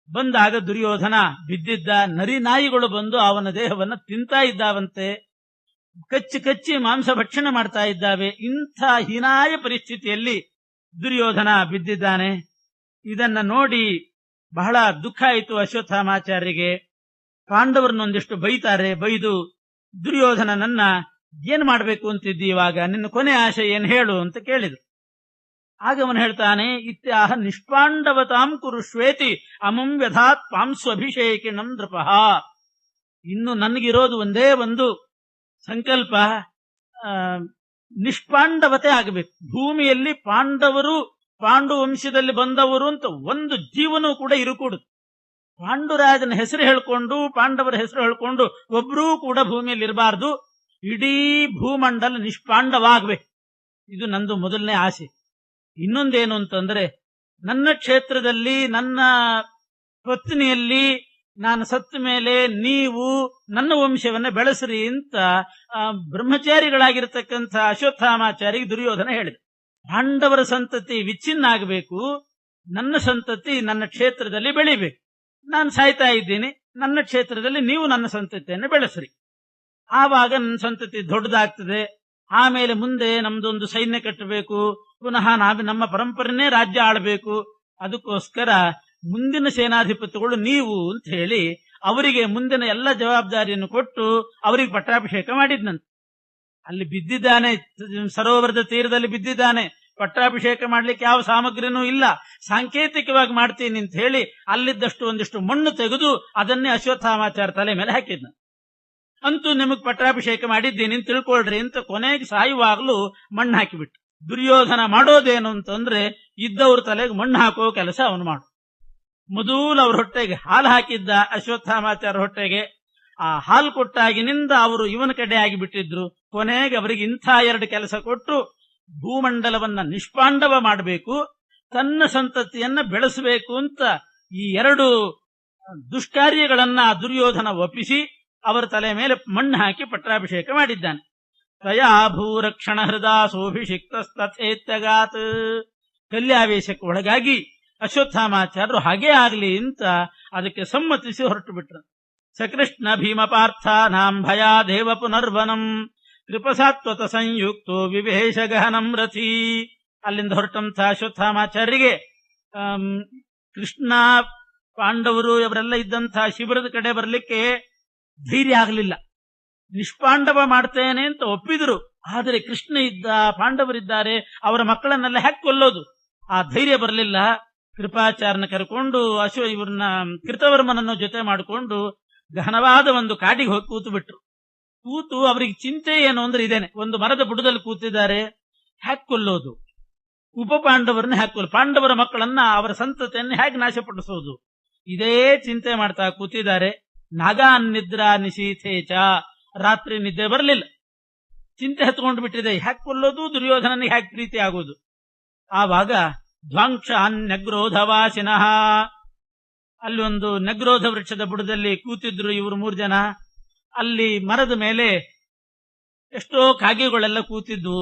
ಬಂದಾಗ ದುರ್ಯೋಧನ ಬಿದ್ದಿದ್ದ. ನರಿ ನಾಯಿಗಳು ಬಂದು ಅವನ ದೇಹವನ್ನು ತಿಂತಾ ಇದ್ದಾವಂತೆ, ಕಚ್ಚಿ ಕಚ್ಚಿ ಮಾಂಸ ಭಕ್ಷಣೆ ಮಾಡ್ತಾ ಇದ್ದಾವೆ. ಇಂಥ ಹೀನಾಯ ಪರಿಸ್ಥಿತಿಯಲ್ಲಿ ದುರ್ಯೋಧನ ಬಿದ್ದಿದ್ದಾನೆ. ಇದನ್ನ ನೋಡಿ ಬಹಳ ದುಃಖ ಆಯಿತು ಅಶ್ವತ್ಥಾಮಾಚಾರ್ಯರಿಗೆ. ಪಾಂಡವರನ್ನೊಂದಿಷ್ಟು ಬೈತಾರೆ. ಬೈದು ದುರ್ಯೋಧನನನ್ನ ಏನ್ ಮಾಡ್ಬೇಕು ಅಂತಿದ್ದಿ, ಇವಾಗ ನಿನ್ನ ಕೊನೆ ಆಶೆ ಏನ್ ಹೇಳು ಅಂತ ಕೇಳಿದ್ರು. ಆಗ ಅವನು ಹೇಳ್ತಾನೆ, ಇತ್ಯಾಹ ನಿಷ್ಪಾಂಡವತಾಂ ಕುರುಶ್ವೇತಿ ಅಮಂ ವ್ಯಧಾತ್ ಪಾಂಸು ಅಭಿಷೇಕಿಣಂ ನೃಪಃ. ಇನ್ನು ನನಗಿರೋದು ಒಂದೇ ಒಂದು ಸಂಕಲ್ಪ, ನಿಷ್ಪಾಂಡವತೆ ಆಗಬೇಕು. ಭೂಮಿಯಲ್ಲಿ ಪಾಂಡವರು, ಪಾಂಡು ವಂಶದಲ್ಲಿ ಬಂದವರು ಅಂತ ಒಂದು ಜೀವನೂ ಕೂಡ ಇರುಕೂಡುದು. ಪಾಂಡುರಾಜನ ಹೆಸರು ಹೇಳ್ಕೊಂಡು, ಪಾಂಡವರ ಹೆಸರು ಹೇಳ್ಕೊಂಡು ಒಬ್ಬರೂ ಕೂಡ ಭೂಮಿಯಲ್ಲಿ ಇರಬಾರ್ದು. ಇಡೀ ಭೂಮಂಡಲ ನಿಷ್ಪಾಂಡವಾಗಬೇಕು. ಇದು ನಂದು ಮೊದಲನೇ ಆಸೆ. ಇನ್ನೊಂದೇನು ಅಂತಂದ್ರೆ, ನನ್ನ ಕ್ಷೇತ್ರದಲ್ಲಿ ನನ್ನ ಪತ್ನಿಯಲ್ಲಿ ನಾನು ಸತ್ತ ಮೇಲೆ ನೀವು ನನ್ನ ವಂಶವನ್ನ ಬೆಳೆಸ್ರಿ ಅಂತ ಬ್ರಹ್ಮಚಾರಿಗಳಾಗಿರ್ತಕ್ಕಂಥ ಅಶ್ವತ್ಥಾಮಾಚಾರಿಗೆ ದುರ್ಯೋಧನ ಹೇಳಿದ. ಪಾಂಡವರ ಸಂತತಿ ವಿಚ್ಛಿನ್ನ ಆಗಬೇಕು, ನನ್ನ ಸಂತತಿ ನನ್ನ ಕ್ಷೇತ್ರದಲ್ಲಿ ಬೆಳಿಬೇಕು. ನಾನು ಸಾಯ್ತಾ ಇದ್ದೀನಿ, ನನ್ನ ಕ್ಷೇತ್ರದಲ್ಲಿ ನೀವು ನನ್ನ ಸಂತತಿಯನ್ನು ಬೆಳೆಸ್ರಿ. ಆವಾಗ ನನ್ನ ಸಂತತಿ ದೊಡ್ಡದಾಗ್ತದೆ. ಆಮೇಲೆ ಮುಂದೆ ನಮ್ದೊಂದು ಸೈನ್ಯ ಕಟ್ಟಬೇಕು, ಪುನಃ ನಮ್ಮ ಪರಂಪರೆನೇ ರಾಜ್ಯ ಆಳಬೇಕು. ಅದಕ್ಕೋಸ್ಕರ ಮುಂದಿನ ಸೇನಾಧಿಪತಿಗಳು ನೀವು ಅಂತ ಹೇಳಿ ಅವರಿಗೆ ಮುಂದಿನ ಎಲ್ಲ ಜವಾಬ್ದಾರಿಯನ್ನು ಕೊಟ್ಟು ಅವರಿಗೆ ಪಟ್ಟಾಭಿಷೇಕ ಮಾಡಿದ್ನಂತೆ. ಅಲ್ಲಿ ಬಿದ್ದಿದ್ದಾನೆ, ಸರೋವರದ ತೀರದಲ್ಲಿ ಬಿದ್ದಿದ್ದಾನೆ. ಪಟ್ಟಾಭಿಷೇಕ ಮಾಡ್ಲಿಕ್ಕೆ ಯಾವ ಸಾಮಗ್ರಿನೂ ಇಲ್ಲ. ಸಾಂಕೇತಿಕವಾಗಿ ಮಾಡ್ತೀನಿ ಅಂತ ಹೇಳಿ ಅಲ್ಲಿದ್ದಷ್ಟು ಒಂದಿಷ್ಟು ಮಣ್ಣು ತೆಗೆದು ಅದನ್ನೇ ಅಶ್ವತ್ಥಾಮಾಚಾರ ತಲೆ ಮೇಲೆ ಹಾಕಿದ್ನ. ಅಂತೂ ನಿಮಗ್ ಪಟ್ಟಾಭಿಷೇಕ ಮಾಡಿದ್ದೀನಿ ಅಂತ ತಿಳ್ಕೊಳ್ರಿ ಅಂತ ಕೊನೆಗೆ ಸಾಯುವಾಗಲೂ ಮಣ್ಣು ಹಾಕಿಬಿಟ್ಟು. ದುರ್ಯೋಧನ ಮಾಡೋದೇನು ಅಂತಂದ್ರೆ, ಇದ್ದವ್ರ ತಲೆಗೆ ಮಣ್ಣು ಹಾಕೋ ಕೆಲಸ ಅವನು ಮಾಡು. ಮೊದಲು ಅವ್ರ ಹೊಟ್ಟೆಗೆ ಹಾಲು ಹಾಕಿದ್ದ ಅಶ್ವತ್ಥಾಮಾಚಾರ ಹೊಟ್ಟೆಗೆ. ಆ ಹಾಲು ಕೊಟ್ಟಾಗಿನಿಂದ ಅವರು ಇವನ ಕಡೆ ಆಗಿಬಿಟ್ಟಿದ್ರು. ಕೊನೆಗೆ ಅವರಿಗೆ ಇಂಥ ಎರಡು ಕೆಲಸ ಕೊಟ್ಟು ಭೂಮಂಡಲವನ್ನ ನಿಷ್ಪಾಂಡವ ಮಾಡಬೇಕು, ತನ್ನ ಸಂತತಿಯನ್ನ ಬೆಳೆಸಬೇಕು ಅಂತ ಈ ಎರಡು ದುಷ್ಕಾರ್ಯಗಳನ್ನ ದುರ್ಯೋಧನ ಒಪ್ಪಿಸಿ ಅವರ ತಲೆ ಮೇಲೆ ಮಣ್ಣು ಹಾಕಿ ಪಟ್ಟಾಭಿಷೇಕ ಮಾಡಿದ್ದಾನೆ. ತಯಾ ಭೂರಕ್ಷಣ ಹೃದಾಸೋಭಿಷಿಕ್ತಸ್ತಥೇತ್ಯಗಾತ್. ಕಲ್ಯಾವೇಶಕ್ಕೆ ಒಳಗಾಗಿ ಅಶ್ವತ್ಥಾಮಾಚಾರ್ಯರು ಹಾಗೇ ಆಗಲಿ ಅಂತ ಅದಕ್ಕೆ ಸಮ್ಮತಿಸಿ ಹೊರಟು ಬಿಟ್ರು. ಸಕೃಷ್ಣ ಭೀಮ ಪಾರ್ಥ ನಾಂ ಭಯಾ ದೇವ ಪುನರ್ವನಂ ಕೃಪಸಾತ್ವತ ಸಂಯುಕ್ತೋ ವಿವೇಶ ಗಹನಂ ರಥಿ. ಅಲ್ಲಿಂದ ಹೊರಟಂಥ ಅಶ್ವತ್ಥಾಮಾಚಾರ್ಯರಿಗೆ ಕೃಷ್ಣ, ಪಾಂಡವರು ಇವರೆಲ್ಲ ಇದ್ದಂಥ ಶಿಬಿರದ ಕಡೆ ಬರಲಿಕ್ಕೆ ಧೈರ್ಯ ಆಗಲಿಲ್ಲ. ನಿಷ್ಪಾಂಡವ ಮಾಡ್ತೇನೆ ಅಂತ ಒಪ್ಪಿದ್ರು. ಆದರೆ ಕೃಷ್ಣ ಇದ್ದ, ಪಾಂಡವರಿದ್ದಾರೆ, ಅವರ ಮಕ್ಕಳನ್ನೆಲ್ಲ ಹ್ಯಾಕ್ ಕೊಲ್ಲೋದು, ಆ ಧೈರ್ಯ ಬರಲಿಲ್ಲ. ಕೃಪಾಚಾರ್ಯನ ಕರ್ಕೊಂಡು ಇವ್ರನ್ನ ಕೃತವರ್ಮನನ್ನು ಜೊತೆ ಮಾಡಿಕೊಂಡು ಗಹನವಾದ ಒಂದು ಕಾಡಿಗೆ ಹೋಗಿ ಕೂತು ಬಿಟ್ರು. ಕೂತು ಅವರಿಗೆ ಚಿಂತೆ ಏನು ಅಂದ್ರೆ ಇದೇನೆ, ಒಂದು ಮರದ ಬುಡದಲ್ಲಿ ಕೂತಿದ್ದಾರೆ, ಹ್ಯಾಕ್ ಕೊಲ್ಲೋದು, ಉಪ ಪಾಂಡವರನ್ನ ಹ್ಯಾಕ್ ಕೊಲ್ಲ, ಪಾಂಡವರ ಮಕ್ಕಳನ್ನ, ಅವರ ಸಂತತಿಯನ್ನು ಹೇಗೆ ನಾಶಪಡಿಸೋದು, ಇದೇ ಚಿಂತೆ ಮಾಡ್ತಾ ಕೂತಿದ್ದಾರೆ. ನಾಗಾನ್ನಿದ್ರಾ ನಿಶೀಥೇಚ. ರಾತ್ರಿ ನಿದ್ದೆ ಬರಲಿಲ್ಲ, ಚಿಂತೆ ಹತ್ಕೊಂಡು ಬಿಟ್ಟಿದೆ. ಹ್ಯಾಕ್ ಕೊಲ್ಲೋದು, ದುರ್ಯೋಧನನಿಗೆ ಹ್ಯಾಕ್ ಪ್ರೀತಿ ಆಗೋದು. ಆವಾಗ ಧ್ವಾಂಕ್ಷಾನ್ ನಗ್ರೋಧವಾಸಿನಃ. ಅಲ್ಲಿ ಒಂದು ನಗ್ರೋಧ ವೃಕ್ಷದ ಬುಡದಲ್ಲಿ ಕೂತಿದ್ರು ಇವರು 3 ಜನ. ಅಲ್ಲಿ ಮರದ ಮೇಲೆ ಎಷ್ಟೋ ಕಾಗೆಗಳೆಲ್ಲ ಕೂತಿದ್ವು.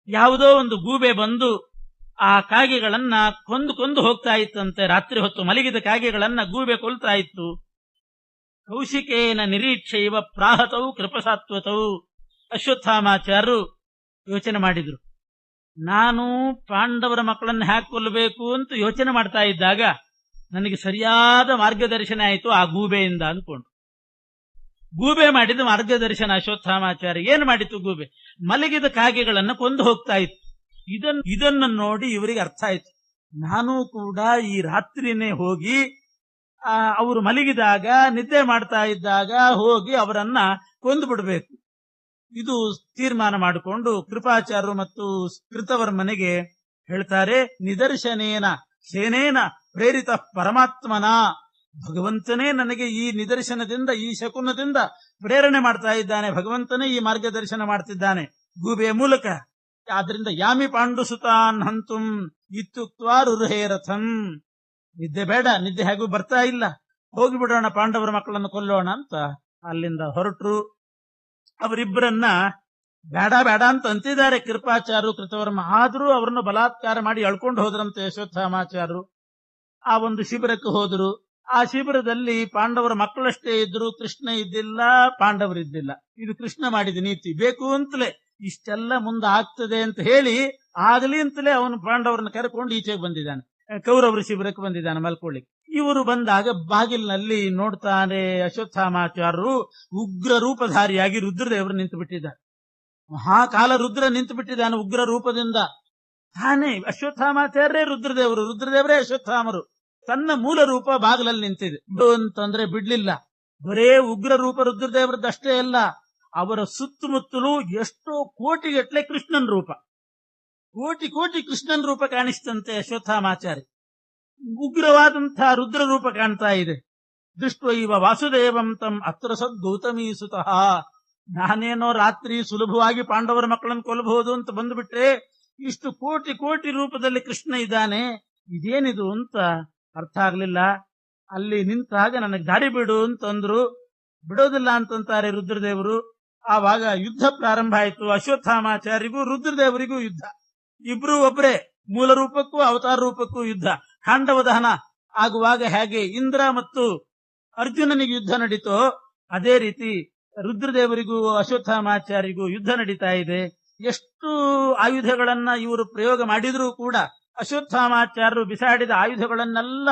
ಯಾವುದೋ ಒಂದು ಗೂಬೆ ಬಂದು ಆ ಕಾಗೆಗಳನ್ನ ಕೊಂದು ಹೋಗ್ತಾ ಇತ್ತಂತೆ. ರಾತ್ರಿ ಹೊತ್ತು ಮಲಗಿದ ಕಾಗೆಗಳನ್ನ ಗೂಬೆ ಕೊಲ್ತಾ ಇತ್ತು. ಕೌಶಿಕೇನ ನಿರೀಕ್ಷೆಯವ ಪ್ರಾಹತವು ಕೃಪಸಾತ್ವತವು. ಅಶ್ವತ್ಥಾಮಾಚಾರ್ಯರು ಯೋಚನೆ ಮಾಡಿದ್ರು, ನಾನು ಪಾಂಡವರ ಮಕ್ಕಳನ್ನು ಹ್ಯಾಕ್ ಕೊಲ್ಲಬೇಕು ಅಂತ ಯೋಚನೆ ಮಾಡ್ತಾ ಇದ್ದಾಗ ನನಗೆ ಸರಿಯಾದ ಮಾರ್ಗದರ್ಶನ ಆಯಿತು ಆ ಗೂಬೆಯಿಂದ ಅಂದ್ಕೊಂಡು. ಗೂಬೆ ಮಾಡಿದ ಮಾರ್ಗದರ್ಶನ ಅಶ್ವತ್ಥಾಮಾಚಾರ್ಯ. ಏನು ಮಾಡಿತು ಗೂಬೆ? ಮಲಗಿದ ಕಾಗೆಗಳನ್ನು ಕೊಂದು ಹೋಗ್ತಾ ಇತ್ತು. ಇದನ್ನು ನೋಡಿ ಇವರಿಗೆ ಅರ್ಥ ಆಯ್ತು, ನಾನು ಕೂಡ ಈ ರಾತ್ರಿನೇ ಹೋಗಿ ಅವರು ಮಲಗಿದಾಗ, ನಿದ್ದೆ ಮಾಡ್ತಾ ಇದ್ದಾಗ ಹೋಗಿ ಅವರನ್ನ ಕೊಂದು ಬಿಡಬೇಕು. ಇದು ತೀರ್ಮಾನ ಮಾಡಿಕೊಂಡು ಕೃಪಾಚಾರ್ಯರು ಮತ್ತು ಕೃತವರ್ಮನಿಗೆ ಹೇಳ್ತಾರೆ, ನಿದರ್ಶನೇನ ಸೇನೇನ ಪ್ರೇರಿತ ಪರಮಾತ್ಮನ. ಭಗವಂತನೇ ನನಗೆ ಈ ನಿದರ್ಶನದಿಂದ, ಈ ಶಕುನದಿಂದ ಪ್ರೇರಣೆ ಮಾಡ್ತಾ ಇದ್ದಾನೆ. ಭಗವಂತನೇ ಈ ಮಾರ್ಗದರ್ಶನ ಮಾಡ್ತಿದ್ದಾನೆ ಗೂಬೆಯ ಮೂಲಕ. ಆದ್ರಿಂದ ಯಾಮಿ ಪಾಂಡುಸುತಾನ್ ಹಂತುಂ ಇತ್ಯುಕ್ತ್ವಾ ರುರುಹೇ ರಥಂ. ನಿದ್ದೆ ಬೇಡ, ನಿದ್ದೆ ಹೇಗೂ ಬರ್ತಾ ಇಲ್ಲ, ಹೋಗಿಬಿಡೋಣ, ಪಾಂಡವರ ಮಕ್ಕಳನ್ನು ಕೊಲ್ಲೋಣ ಅಂತ ಅಲ್ಲಿಂದ ಹೊರಟರು. ಅವರಿಬ್ಬರನ್ನ ಬೇಡ ಬೇಡ ಅಂತ ಅಂತಿದ್ದಾರೆ ಕೃಪಾಚಾರ್ಯರು, ಕೃತವರ್ಮ. ಆದ್ರೂ ಅವರನ್ನು ಬಲಾತ್ಕಾರ ಮಾಡಿ ಎಳ್ಕೊಂಡು ಹೋದ್ರಂತೆ ಅಶ್ವತ್ಥಾಮಾಚಾರ್ಯರು. ಆ ಒಂದು ಶಿಬಿರಕ್ಕೆ ಹೋದರು. ಆ ಶಿಬಿರದಲ್ಲಿ ಪಾಂಡವರ ಮಕ್ಕಳಷ್ಟೇ ಇದ್ರು, ಕೃಷ್ಣ ಇದ್ದಿಲ್ಲ, ಪಾಂಡವರಿದ್ದಿಲ್ಲ. ಇದು ಕೃಷ್ಣ ಮಾಡಿದ ನೀತಿ. ಬೇಕು ಅಂತಲೇ ಇಷ್ಟೆಲ್ಲ ಮುಂದೆ ಆಗ್ತದೆ ಅಂತ ಹೇಳಿ ಆಗಲಿ ಅಂತಲೇ ಅವನು ಪಾಂಡವರನ್ನ ಕರ್ಕೊಂಡು ಈಚೆಗೆ ಬಂದಿದ್ದಾನೆ, ಕೌರವರ ಶಿಬಿರಕ್ಕೆ ಬಂದಿದ್ದಾನೆ ಮಲ್ಕೊಳ್ಳಿಕ್ಕೆ. ಇವರು ಬಂದಾಗ ಬಾಗಿಲಿನಲ್ಲಿ ನೋಡ್ತಾನೆ ಅಶ್ವತ್ಥಾಮಾಚಾರ್ಯರು ಉಗ್ರ ರೂಪಧಾರಿಯಾಗಿ ರುದ್ರದೇವರು ನಿಂತು ಬಿಟ್ಟಿದ್ದಾರೆ. ಮಹಾಕಾಲ ರುದ್ರ ನಿಂತು ಬಿಟ್ಟಿದ್ದಾನೆ ಉಗ್ರ ರೂಪದಿಂದ. ತಾನೇ ಅಶ್ವತ್ಥಾಮಾಚಾರ್ಯರೇ ರುದ್ರದೇವರು, ರುದ್ರದೇವರೇ ಅಶ್ವತ್ಥಾಮರು. ತನ್ನ ಮೂಲ ರೂಪ ಬಾಗಿಲಲ್ಲಿ ನಿಂತಿದೆ. ಅಂತಂದ್ರೆ ಬಿಡ್ಲಿಲ್ಲ. ಬರೇ ಉಗ್ರ ರೂಪ ರುದ್ರದೇವರದ್ದಷ್ಟೇ ಅಲ್ಲ, ಅವರ ಸುತ್ತಮುತ್ತಲೂ ಎಷ್ಟೋ ಕೋಟಿಗಟ್ಟಲೆ ಕೃಷ್ಣನ್ ರೂಪ, ಕೋಟಿ ಕೋಟಿ ಕೃಷ್ಣನ್ ರೂಪ ಕಾಣಿಸ್ತಂತೆ ಅಶ್ವತ್ಥಾಮಾಚಾರ್ಯ. ಉಗ್ರವಾದಂತಹ ರುದ್ರ ರೂಪ ಕಾಣ್ತಾ ಇದೆ. ದೃಷ್ಟೈವ ವಾಸುದೇವಂ ತಂ ಅತ್ರ ಸದ್ ಗೌತಮೀ ಸುತಃ. ನಾನೇನೋ ರಾತ್ರಿ ಸುಲಭವಾಗಿ ಪಾಂಡವರ ಮಕ್ಕಳನ್ನು ಕೊಲ್ಲಬಹುದು ಅಂತ ಬಂದುಬಿಟ್ರೆ, ಇಷ್ಟು ಕೋಟಿ ಕೋಟಿ ರೂಪದಲ್ಲಿ ಕೃಷ್ಣ ಇದ್ದಾನೆ, ಇದೇನಿದು ಅಂತ ಅರ್ಥ ಆಗ್ಲಿಲ್ಲ. ಅಲ್ಲಿ ನಿಂತಾಗ ನನಗೆ ದಾರಿ ಬಿಡು ಅಂತಂದ್ರು. ಬಿಡೋದಿಲ್ಲ ಅಂತಂತಾರೆ ರುದ್ರದೇವರು. ಆವಾಗ ಯುದ್ಧ ಪ್ರಾರಂಭ ಆಯಿತು. ಅಶ್ವತ್ಥಾಮಾಚಾರ್ಯರಿಗೂ ರುದ್ರದೇವರಿಗೂ ಯುದ್ಧ. ಇಬ್ರು ಒಬ್ರೇ, ಮೂಲ ರೂಪಕ್ಕೂ ಅವತಾರ ರೂಪಕ್ಕೂ ಯುದ್ಧ. ಖಾಂಡವ ದಹನ ಆಗುವಾಗ ಹೇಗೆ ಇಂದ್ರ ಮತ್ತು ಅರ್ಜುನನಿಗೆ ಯುದ್ಧ ನಡೀತೋ, ಅದೇ ರೀತಿ ರುದ್ರದೇವರಿಗೂ ಅಶ್ವತ್ಥಾಮಾಚಾರ್ಯರಿಗೂ ಯುದ್ಧ ನಡೀತಾ ಇದೆ. ಎಷ್ಟು ಆಯುಧಗಳನ್ನ ಇವರು ಪ್ರಯೋಗ ಮಾಡಿದ್ರೂ ಕೂಡ ಅಶ್ವತ್ಥಾಮಾಚಾರ್ಯರು ಬಿಸಾಡಿದ ಆಯುಧಗಳನ್ನೆಲ್ಲ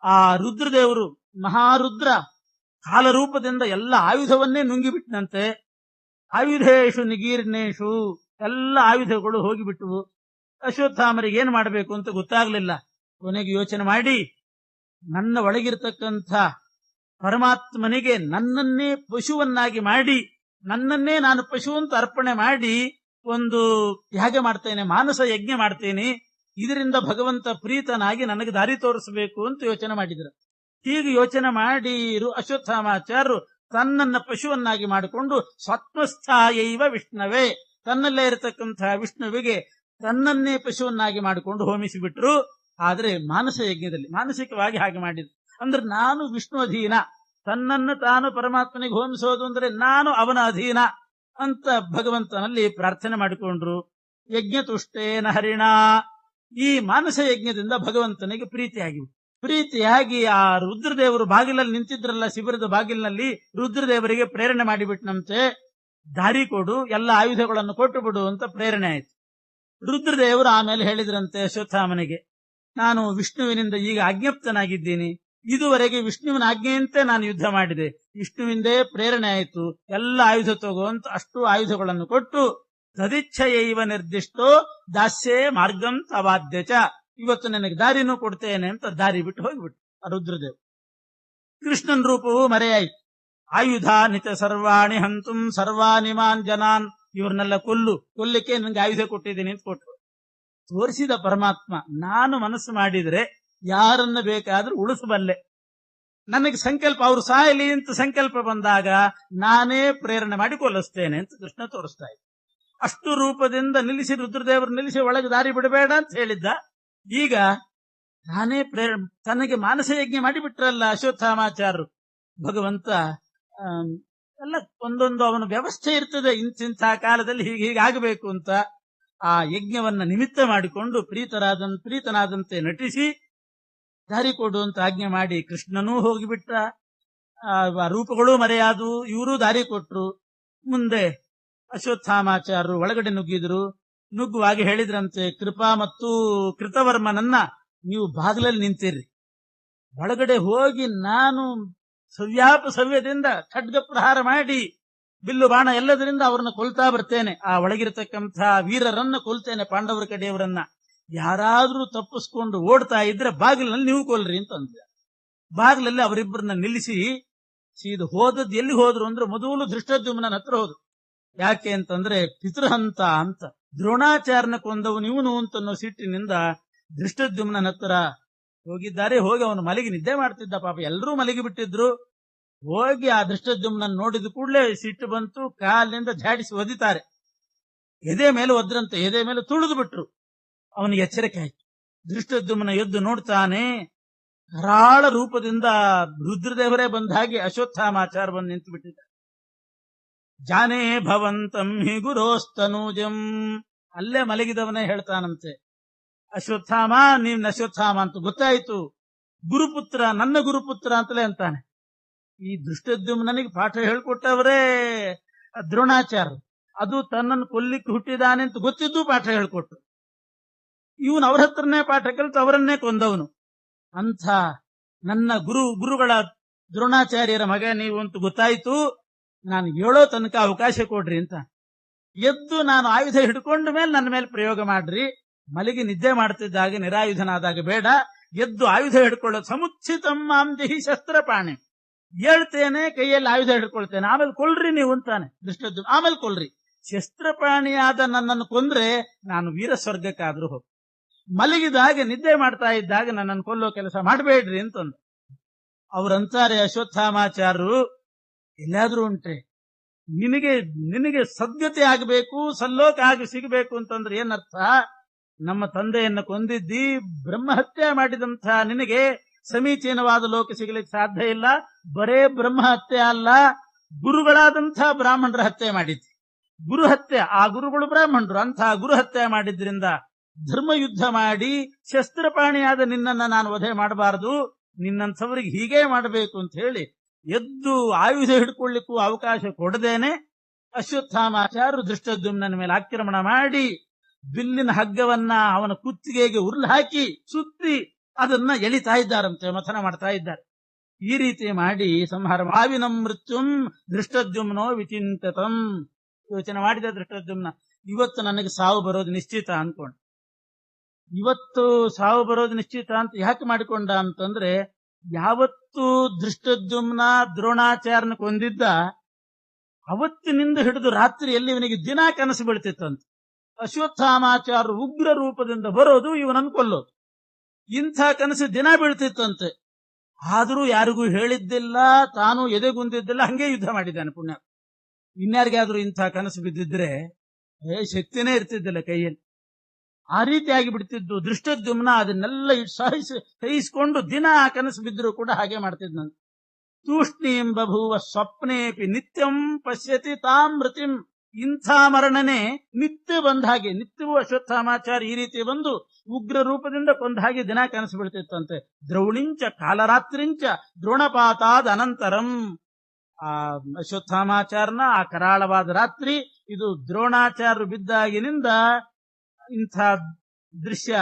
ಆ ರುದ್ರದೇವರು ಮಹಾರುದ್ರ ಕಾಲರೂಪದಿಂದ ಎಲ್ಲ ಆಯುಧವನ್ನೇ ನುಂಗಿಬಿಟ್ಟನಂತೆ. ಆಯುಧೇಶು ನಿಗೀರ್ಣೇಶು, ಎಲ್ಲ ಆಯುಧಗಳು ಹೋಗಿಬಿಟ್ಟವು. ಅಶ್ವತ್ಥಾಮರಿಗೆ ಏನ್ ಮಾಡಬೇಕು ಅಂತ ಗೊತ್ತಾಗ್ಲಿಲ್ಲ. ಕೊನೆಗೆ ಯೋಚನೆ ಮಾಡಿ, ನನ್ನ ಒಳಗಿರ್ತಕ್ಕಂಥ ಪರಮಾತ್ಮನಿಗೆ ನನ್ನನ್ನೇ ಪಶುವನ್ನಾಗಿ ಮಾಡಿ, ನನ್ನನ್ನೇ ನಾನು ಪಶು ಅಂತ ಅರ್ಪಣೆ ಮಾಡಿ ಒಂದು ತ್ಯಾಗ ಮಾಡ್ತೇನೆ, ಮಾನಸ ಯಜ್ಞ ಮಾಡ್ತೇನೆ. ಇದರಿಂದ ಭಗವಂತ ಪ್ರೀತನಾಗಿ ನನಗೆ ದಾರಿ ತೋರಿಸಬೇಕು ಅಂತ ಯೋಚನೆ ಮಾಡಿದ್ರು. ಹೀಗೆ ಯೋಚನೆ ಮಾಡಿ ಅಶ್ವತ್ಥಾಮಾಚಾರ್ಯರು ತನ್ನನ್ನ ಪಶುವನ್ನಾಗಿ ಮಾಡಿಕೊಂಡು ಸ್ವತ್ಮಸ್ಥಾಯೈವ ವಿಷ್ಣವೇ, ತನ್ನಲ್ಲೇ ಇರತಕ್ಕಂತಹ ವಿಷ್ಣುವಿಗೆ ತನ್ನನ್ನೇ ಪಶುವನ್ನಾಗಿ ಮಾಡಿಕೊಂಡು ಹೋಮಿಸಿಬಿಟ್ರು. ಆದ್ರೆ ಮಾನಸ ಯಜ್ಞದಲ್ಲಿ ಮಾನಸಿಕವಾಗಿ ಹಾಗೆ ಮಾಡಿದ್ರು. ಅಂದ್ರೆ ನಾನು ವಿಷ್ಣು ಅಧೀನ, ತನ್ನನ್ನು ತಾನು ಪರಮಾತ್ಮನಿಗೆ ಹೋಮಿಸೋದು ಅಂದ್ರೆ ನಾನು ಅವನ ಅಧೀನ ಅಂತ ಭಗವಂತನಲ್ಲಿ ಪ್ರಾರ್ಥನೆ ಮಾಡಿಕೊಂಡ್ರು. ಯಜ್ಞ ತುಷ್ಟೇನ ಹರಿಣ, ಈ ಮಾನಸ ಯಜ್ಞದಿಂದ ಭಗವಂತನಿಗೆ ಪ್ರೀತಿಯಾಗಿ ಆ ರುದ್ರದೇವರು ಬಾಗಿಲಲ್ಲಿ ನಿಂತಿದ್ರಲ್ಲ, ಶಿಬಿರದ ಬಾಗಿಲಿನಲ್ಲಿ ರುದ್ರದೇವರಿಗೆ ಪ್ರೇರಣೆ ಮಾಡಿಬಿಟ್ನಂತೆ, ದಾರಿ ಕೊಡು, ಎಲ್ಲ ಆಯುಧಗಳನ್ನು ಕೊಟ್ಟು ಬಿಡು ಅಂತ ಪ್ರೇರಣೆ ಆಯ್ತು. ರುದ್ರದೇವರು ಆಮೇಲೆ ಹೇಳಿದ್ರಂತೆ ಅಶ್ವತ್ಥಾಮನಿಗೆ, ನಾನು ವಿಷ್ಣುವಿನಿಂದ ಈಗ ಆಜ್ಞಪ್ತನಾಗಿದ್ದೀನಿ, ಇದುವರೆಗೆ ವಿಷ್ಣುವಿನ ಆಜ್ಞೆಯಂತೆ ನಾನು ಯುದ್ಧ ಮಾಡಿದೆ, ವಿಷ್ಣುವಿಂದೇ ಪ್ರೇರಣೆ ಆಯಿತು, ಎಲ್ಲ ಆಯುಧ ತಗೋ ಅಂತ ಅಷ್ಟು ಆಯುಧಗಳನ್ನು ಕೊಟ್ಟು ತದಿಚ್ಛಯೈವ ನಿರ್ದಿಷ್ಟೋ ದಾಸ್ಯೇ ಮಾರ್ಗಂ ತವಾದ್ಯಚ, ಇವತ್ತು ನನಗೆ ದಾರಿನೂ ಕೊಡ್ತೇನೆ ಅಂತ ದಾರಿ ಬಿಟ್ಟು ಹೋಗ್ಬಿಟ್ಟು ಆ ರುದ್ರದೇವ್. ಕೃಷ್ಣನ್ ರೂಪವು ಮರೆಯಾಯಿತು. ಆಯುಧ ನಿತ ಸರ್ವಾಣಿ ಹಂತುಂ ಸರ್ವಾನಿಮಾನ್ ಜನಾನ್, ಇವ್ರನ್ನೆಲ್ಲ ಕೊಲ್ಲಿಕ್ಕೆ ನನಗೆ ಆಯುಧ ಕೊಟ್ಟಿದ್ದೀನಿ ಅಂತ ಕೊಟ್ಟರು. ತೋರಿಸಿದ ಪರಮಾತ್ಮ, ನಾನು ಮನಸ್ಸು ಮಾಡಿದ್ರೆ ಯಾರನ್ನ ಬೇಕಾದ್ರೂ ಉಳಿಸಬಲ್ಲೆ, ನನಗೆ ಸಂಕಲ್ಪ ಅವ್ರು ಸಾಯಲಿ ಅಂತ ಸಂಕಲ್ಪ ಬಂದಾಗ ನಾನೇ ಪ್ರೇರಣೆ ಮಾಡಿ ಕೊಲ್ಲಿಸ್ತೇನೆ ಅಂತ ಕೃಷ್ಣ ತೋರಿಸ್ತಾ ಇದ್ದ. ಅಷ್ಟು ರೂಪದಿಂದ ನಿಲ್ಲಿಸಿ ರುದ್ರದೇವರು ನಿಲ್ಲಿಸಿ ಒಳಗೆ ದಾರಿ ಬಿಡಬೇಡ ಅಂತ ಹೇಳಿದ್ದ. ಈಗ ನಾನೇ ತನಗೆ ಮಾನಸ ಯಜ್ಞ ಮಾಡಿಬಿಟ್ರಲ್ಲ ಅಶ್ವತ್ಥಾಮಾಚಾರ್ಯರು. ಭಗವಂತ ಎಲ್ಲ ಒಂದೊಂದು ಅವನ ವ್ಯವಸ್ಥೆ ಇರ್ತದೆ, ಇಂಥ ಕಾಲದಲ್ಲಿ ಹೀಗಾಗಬೇಕು ಅಂತ. ಆ ಯಜ್ಞವನ್ನ ನಿಮಿತ್ತ ಮಾಡಿಕೊಂಡು ಪ್ರೀತನಾದಂತೆ ನಟಿಸಿ ದಾರಿ ಕೊಡು ಅಂತ ಆಜ್ಞೆ ಮಾಡಿ ಕೃಷ್ಣನೂ ಹೋಗಿಬಿಟ್ಟ. ಆ ರೂಪಗಳೂ ಮರೆಯಾದವು, ಇವರೂ ದಾರಿ ಕೊಟ್ರು. ಮುಂದೆ ಅಶ್ವತ್ಥಾಮಾಚಾರ್ಯರು ಒಳಗಡೆ ನುಗ್ಗುವಾಗಿ ಹೇಳಿದ್ರಂತೆ, ಕೃಪಾ ಮತ್ತು ಕೃತವರ್ಮನನ್ನ ನೀವು ಬಾಗಿಲಲ್ಲಿ ನಿಂತಿರ್ರಿ, ಒಳಗಡೆ ಹೋಗಿ ನಾನು ಸವ್ಯದಿಂದ ಖಡ್ಗ ಪ್ರಹಾರ ಮಾಡಿ ಬಿಲ್ಲು ಬಾಣ ಎಲ್ಲದರಿಂದ ಅವ್ರನ್ನ ಕೊಲ್ತಾ ಬರ್ತೇನೆ, ಆ ಒಳಗಿರತಕ್ಕಂಥ ವೀರರನ್ನ ಕೊಲ್ತೇನೆ, ಪಾಂಡವರ ಕಡೆಯವರನ್ನ. ಯಾರಾದ್ರೂ ತಪ್ಪಿಸ್ಕೊಂಡು ಓಡ್ತಾ ಇದ್ರೆ ಬಾಗಿಲಿನಲ್ಲಿ ನೀವು ಕೊಲ್ರಿ ಅಂತ ಅಂದ. ಬಾಗಿಲಲ್ಲಿ ಅವರಿಬ್ಬರನ್ನ ನಿಲ್ಲಿಸಿ ಸೀದ ಹೋದದ್ದು ಎಲ್ಲಿ ಹೋದ್ರು ಅಂದ್ರೆ ಮೊದಲು ಧೃಷ್ಟದ್ಯುಮ್ನನ ಹತ್ರ ಹೋದ್ರು. ಯಾಕೆ ಅಂತಂದ್ರೆ ಪಿತೃಹಂತ ಅಂತ, ದ್ರೋಣಾಚಾರ್ಯನ ಕೊಂದವನು ಇವನು ಅಂತನ್ನೋ ಸಿಟ್ಟಿನಿಂದ ಧೃಷ್ಟದ್ಯುಮ್ನನ ಹತ್ರ ಹೋಗಿದ್ದಾರೆ. ಹೋಗಿ ಅವನು ಮಲಗಿ ನಿದ್ದೆ ಮಾಡ್ತಿದ್ದ, ಪಾಪ ಎಲ್ಲರೂ ಮಲಗಿ ಬಿಟ್ಟಿದ್ರು. ಹೋಗಿ ಆ ಧೃಷ್ಟದ್ಯುಮ್ನನ್ನು ನೋಡಿದ ಕೂಡಲೇ ಸಿಟ್ಟು ಬಂತು, ಕಾಲಿನಿಂದ ಝಾಡಿಸಿ ಒದಿತಾರೆ. ಎದೆ ಮೇಲೆ ಒದ್ರಂತೆ, ಎದೆ ಮೇಲೆ ತುಳಿದು ಬಿಟ್ರು. ಅವನಿಗೆ ಎಚ್ಚರಿಕೆ ಆಯ್ತು. ಧೃಷ್ಟದ್ಯುಮ್ನ ಎದ್ದು ನೋಡ್ತಾನೆ, ಕರಾಳ ರೂಪದಿಂದ ರುದ್ರದೇವರೇ ಬಂದ ಹಾಗೆ ಅಶ್ವತ್ಥಾಮಾಚಾರ್ಯ ಬಂದು ನಿಂತು ಬಿಟ್ಟಿದ್ದ. ಜಾನೇ ಭವಂತಂ ಹಿ ಗುರೋಸ್ತನೂಜಂ, ಅಲ್ಲೇ ಮಲಗಿದವನೇ ಹೇಳ್ತಾನಂತೆ, ಅಶ್ವತ್ಥಾಮ ನೀನ್ ಅಶ್ವತ್ಥಾಮ ಅಂತ ಗೊತ್ತಾಯ್ತು, ಗುರುಪುತ್ರ, ನನ್ನ ಗುರುಪುತ್ರ ಅಂತಲೇ ಅಂತಾನೆ. ಈ ಧೃಷ್ಟದ್ಯುಮ್ನನಿಗೆ ಪಾಠ ಹೇಳ್ಕೊಟ್ಟವರೇ ದ್ರೋಣಾಚಾರ್ಯ. ಅದು ತನ್ನನ್ನು ಕೊಲ್ಲಿಕ್ಕೆ ಹುಟ್ಟಿದಾನೆ ಅಂತ ಗೊತ್ತಿದ್ದು ಪಾಠ ಹೇಳ್ಕೊಟ್ಟು, ಇವನು ಅವ್ರ ಹತ್ರನೇ ಪಾಠ ಕಲಿತು ಅವರನ್ನೇ ಕೊಂದವನು. ಅಂಥ ನನ್ನ ಗುರುಗಳ ದ್ರೋಣಾಚಾರ್ಯರ ಮಗ ನೀವು ಅಂತ ಗೊತ್ತಾಯ್ತು, ನಾನು ಹೇಳೋ ತನಕ ಅವಕಾಶ ಕೊಡ್ರಿ ಅಂತ. ಎದ್ದು ನಾನು ಆಯುಧ ಹಿಡ್ಕೊಂಡ ಮೇಲೆ ನನ್ನ ಮೇಲೆ ಪ್ರಯೋಗ ಮಾಡ್ರಿ, ಮಲಗಿ ನಿದ್ದೆ ಮಾಡ್ತಿದ್ದಾಗ ನಿರಾಯುಧನಾದಾಗ ಬೇಡ, ಎದ್ದು ಆಯುಧ ಹಿಡ್ಕೊಳ್ಳೋದು. ಸಮುಚ್ಚಿತಂ ಮಾಂ ದೇಹಿ ಶಸ್ತ್ರಪಾಣಿ, ಹೇಳ್ತೇನೆ ಕೈಯಲ್ಲಿ ಆಯುಧ ಹಿಡ್ಕೊಳ್ತೇನೆ, ಆಮೇಲೆ ಕೊಲ್ರಿ ನೀವು ಅಂತಾನೆ ಧೃಷ್ಟದ್ಯುಮ್ನ. ಆಮೇಲೆ ಕೊಲ್ರಿ, ಶಸ್ತ್ರಪಾಣಿಯಾದ ನನ್ನನ್ನು ಕೊಂದ್ರೆ ನಾನು ವೀರ ಸ್ವರ್ಗಕ್ಕಾದ್ರೂ ಹೋಗಿ, ಮಲಗಿದಾಗ ನಿದ್ದೆ ಮಾಡ್ತಾ ಇದ್ದಾಗ ನನ್ನನ್ನು ಕೊಲ್ಲೋ ಕೆಲಸ ಮಾಡಬೇಡ್ರಿ ಅಂತಂದು. ಅವ್ರಂತಾರೆ ಅಶ್ವತ್ಥಾಮಾಚಾರ್ಯರು, ಎಲ್ಲಾದ್ರೂ ಉಂಟ್ರೆ ನಿನಗೆ ಸದ್ಗತಿ ಆಗಬೇಕು, ಸಲ್ಲೋಕ ಆಗಿ ಸಿಗಬೇಕು ಅಂತಂದ್ರೆ ಏನರ್ಥ? ನಮ್ಮ ತಂದೆಯನ್ನು ಕೊಂದಿದ್ದಿ, ಬ್ರಹ್ಮಹತ್ಯೆ ಮಾಡಿದಂಥ ನಿನಗೆ ಸಮೀಚೀನವಾದ ಲೋಕ ಸಿಗಲಿಕ್ಕೆ ಸಾಧ್ಯ ಇಲ್ಲ. ಬರೇ ಬ್ರಹ್ಮಹತ್ಯೆ ಅಲ್ಲ, ಗುರುಗಳಾದಂಥ ಬ್ರಾಹ್ಮಣರ ಹತ್ಯೆ ಮಾಡಿದ್ದಿ. ಗುರು ಹತ್ಯೆ, ಆ ಗುರುಗಳು ಬ್ರಾಹ್ಮಣರು, ಅಂಥ ಗುರು ಹತ್ಯೆ ಮಾಡಿದ್ರಿಂದ ಧರ್ಮಯುದ್ಧ ಮಾಡಿ ಶಸ್ತ್ರಪಾಣಿಯಾದ ನಿನ್ನನ್ನ ನಾನು ವಧೆ ಮಾಡಬಾರದು, ನಿನ್ನಂಥವರಿಗೆ ಹೀಗೆ ಮಾಡಬೇಕು ಅಂತ ಹೇಳಿ ಎದ್ದು ಆಯುಧ ಹಿಡ್ಕೊಳ್ಳಿಕ್ಕೂ ಅವಕಾಶ ಕೊಡದೇನೆ ಅಶ್ವತ್ಥಾಮಾಚಾರ್ಯರು ಧೃಷ್ಟದ್ಯುಮ್ನನ ಮೇಲೆ ಆಕ್ರಮಣ ಮಾಡಿ ಬಿಲ್ಲಿನ ಹಗ್ಗವನ್ನ ಅವನ ಕುತ್ತಿಗೆಗೆ ಉರುಳು ಹಾಕಿ ಸುತ್ತಿ ಅದನ್ನ ಎಳಿತಾ ಇದ್ದಾರಂತೆ, ಮಥನ ಮಾಡ್ತಾ ಇದ್ದಾರೆ. ಈ ರೀತಿ ಮಾಡಿ ಸಂಹಾರ. ಮಾವಿನಂ ಮೃತ್ಯುಂ ಧೃಷ್ಟದ್ಯುಮ್ನೋ ವಿಚಿಂತತಂ. ಯೋಚನೆ ಮಾಡಿದ ಧೃಷ್ಟದ್ಯುಮ್ನ, ಇವತ್ತು ನನಗೆ ಸಾವು ಬರೋದು ನಿಶ್ಚಿತ ಅನ್ಕೊಂಡ. ಇವತ್ತು ಸಾವು ಬರೋದು ನಿಶ್ಚಿತ ಅಂತ ಯಾಕೆ ಮಾಡಿಕೊಂಡ ಅಂತಂದ್ರೆ, ಯಾವತ್ತು ಧೃಷ್ಟದ್ಯುಮ್ನ ದ್ರೋಣಾಚಾರ್ಯನ ಕೊಂದಿದ್ದ ಅವತ್ತಿನಿಂದ ಹಿಡಿದು ರಾತ್ರಿಯಲ್ಲಿ ಇವನಿಗೆ ದಿನ ಕನಸು ಬೀಳ್ತಿತ್ತಂತ. ಅಶ್ವತ್ಥಾಮಾಚಾರ್ಯರು ಉಗ್ರ ರೂಪದಿಂದ ಬರೋದು, ಇವನನ್ನು ಕೊಲ್ಲೋದು, ಇಂಥ ಕನಸು ದಿನ ಬೀಳ್ತಿತ್ತಂತೆ. ಆದರೂ ಯಾರಿಗೂ ಹೇಳಿದ್ದಿಲ್ಲ, ತಾನು ಎದೆಗುಂದಿದ್ದಿಲ್ಲ, ಹಂಗೆ ಯುದ್ಧ ಮಾಡಿದ್ದಾನೆ ಪುಣ್ಯ. ಇನ್ಯಾರಿಗಾದ್ರೂ ಇಂಥ ಕನಸು ಬಿದ್ದಿದ್ರೆ ಶಕ್ತಿನೇ ಇರ್ತಿದ್ದಿಲ್ಲ ಕೈಯಲ್ಲಿ. ಆ ರೀತಿಯಾಗಿ ಬಿಡ್ತಿದ್ದು ಧೃಷ್ಟದ್ಯುಮ್ನ. ಅದನ್ನೆಲ್ಲ ಸಹಿಸಿಕೊಂಡು ದಿನ ಆ ಕನಸು ಬಿದ್ದರೂ ಕೂಡ ಹಾಗೆ ಮಾಡ್ತಿದ್ನಂತೆ. ತೂಷ್ಣೀಂ ಬಭೂವ ಸ್ವಪ್ನೇಪಿ ನಿತ್ಯಂ ಪಶ್ಯತಿ ತಾಂ ಮೃತಿಂ. ಇಂಥ ಮರಣನೆ ನಿತ್ಯ ಬಂದ ಹಾಗೆ, ನಿತ್ಯವೂ ಅಶ್ವತ್ಥಾಮಾಚಾರ್ಯ ಈ ರೀತಿ ಬಂದು ಉಗ್ರ ರೂಪದಿಂದ ಕೊಂದ ಹಾಗೆ ದಿನ ಕನಸು ಬೀಳ್ತಿತ್ತಂತೆ. ದ್ರೌಣಿಂಚ ಕಾಲರಾತ್ರಿಂಚ ದ್ರೋಣಪಾತಾದ ಅನಂತರಂ. ಆ ಅಶ್ವತ್ಥಾಮಾಚಾರ್ಯನ ಆ ಕರಾಳವಾದ ರಾತ್ರಿ, ಇದು ದ್ರೋಣಾಚಾರ್ಯರು ಬಿದ್ದಾಗಿನಿಂದ ಇಂಥ ದೃಶ್ಯ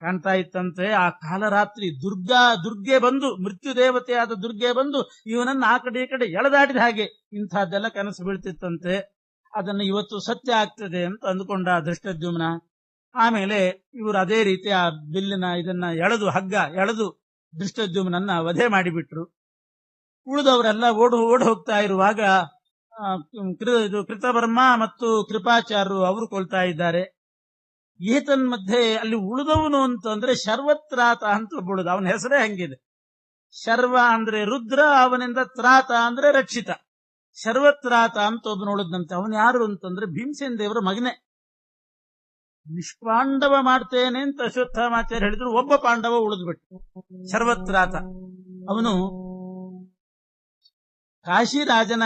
ಕಾಣ್ತಾ ಇತ್ತಂತೆ. ಆ ಕಾಲರಾತ್ರಿ ದುರ್ಗೆ ಬಂದು, ಮೃತ್ಯು ದೇವತೆಯಾದ ದುರ್ಗೆ ಬಂದು ಇವನನ್ನು ಆ ಕಡೆ ಈ ಕಡೆ ಎಳೆದಾಡಿದ ಹಾಗೆ ಇಂಥದ್ದೆಲ್ಲ ಕನಸು ಬೀಳ್ತಿತ್ತಂತೆ. ಅದನ್ನು ಇವತ್ತು ಸತ್ಯ ಆಗ್ತದೆ ಅಂತ ಅಂದುಕೊಂಡ ಧೃಷ್ಟದ್ಯುಮ್ನ. ಆಮೇಲೆ ಇವರು ಅದೇ ರೀತಿ ಆ ಬಿಲ್ಲಿನ ಇದನ್ನ ಹಗ್ಗ ಎಳೆದು ಧೃಷ್ಟದ್ಯುಮ್ನನ್ನ ವಧೆ ಮಾಡಿಬಿಟ್ರು. ಉಳಿದವರೆಲ್ಲ ಓಡಿ ಹೋಗ್ತಾ ಇರುವಾಗ ಕೃತವರ್ಮ ಮತ್ತು ಕೃಪಾಚಾರ್ಯರು ಅವರು ಕೊಲ್ತಾ ಇದ್ದಾರೆ. ಏತನ್ಮಧ್ಯೆ ಅಲ್ಲಿ ಉಳಿದವನು ಅಂತಂದ್ರೆ ಶರ್ವತ್ರಾತ ಅಂತ ಒಬ್ಬುಳಿದ, ಅವನ ಹೆಸರೇ ಹಂಗಿದೆ. ಶರ್ವ ಅಂದ್ರೆ ರುದ್ರ, ಅವನಿಂದ ತ್ರಾತ ಅಂದ್ರೆ ರಕ್ಷಿತ. ಶರ್ವತ್ರಾತ ಅಂತ ಒಬ್ಬನು ಉಳಿದಂತೆ. ಅವನು ಯಾರು ಅಂತಂದ್ರೆ ಭೀಮಸೇನ ದೇವರ ಮಗನೇ. ನಿಷ್ಪಾಂಡವ ಮಾಡ್ತೇನೆ ಅಂತ ಅಶ್ವತ್ಥಾಮಾಚಾರ್ಯ ಹೇಳಿದ್ರು, ಒಬ್ಬ ಪಾಂಡವ ಉಳಿದ್ಬಿಟ್ಟು ಶರ್ವತ್ರಾತ. ಅವನು ಕಾಶಿರಾಜನ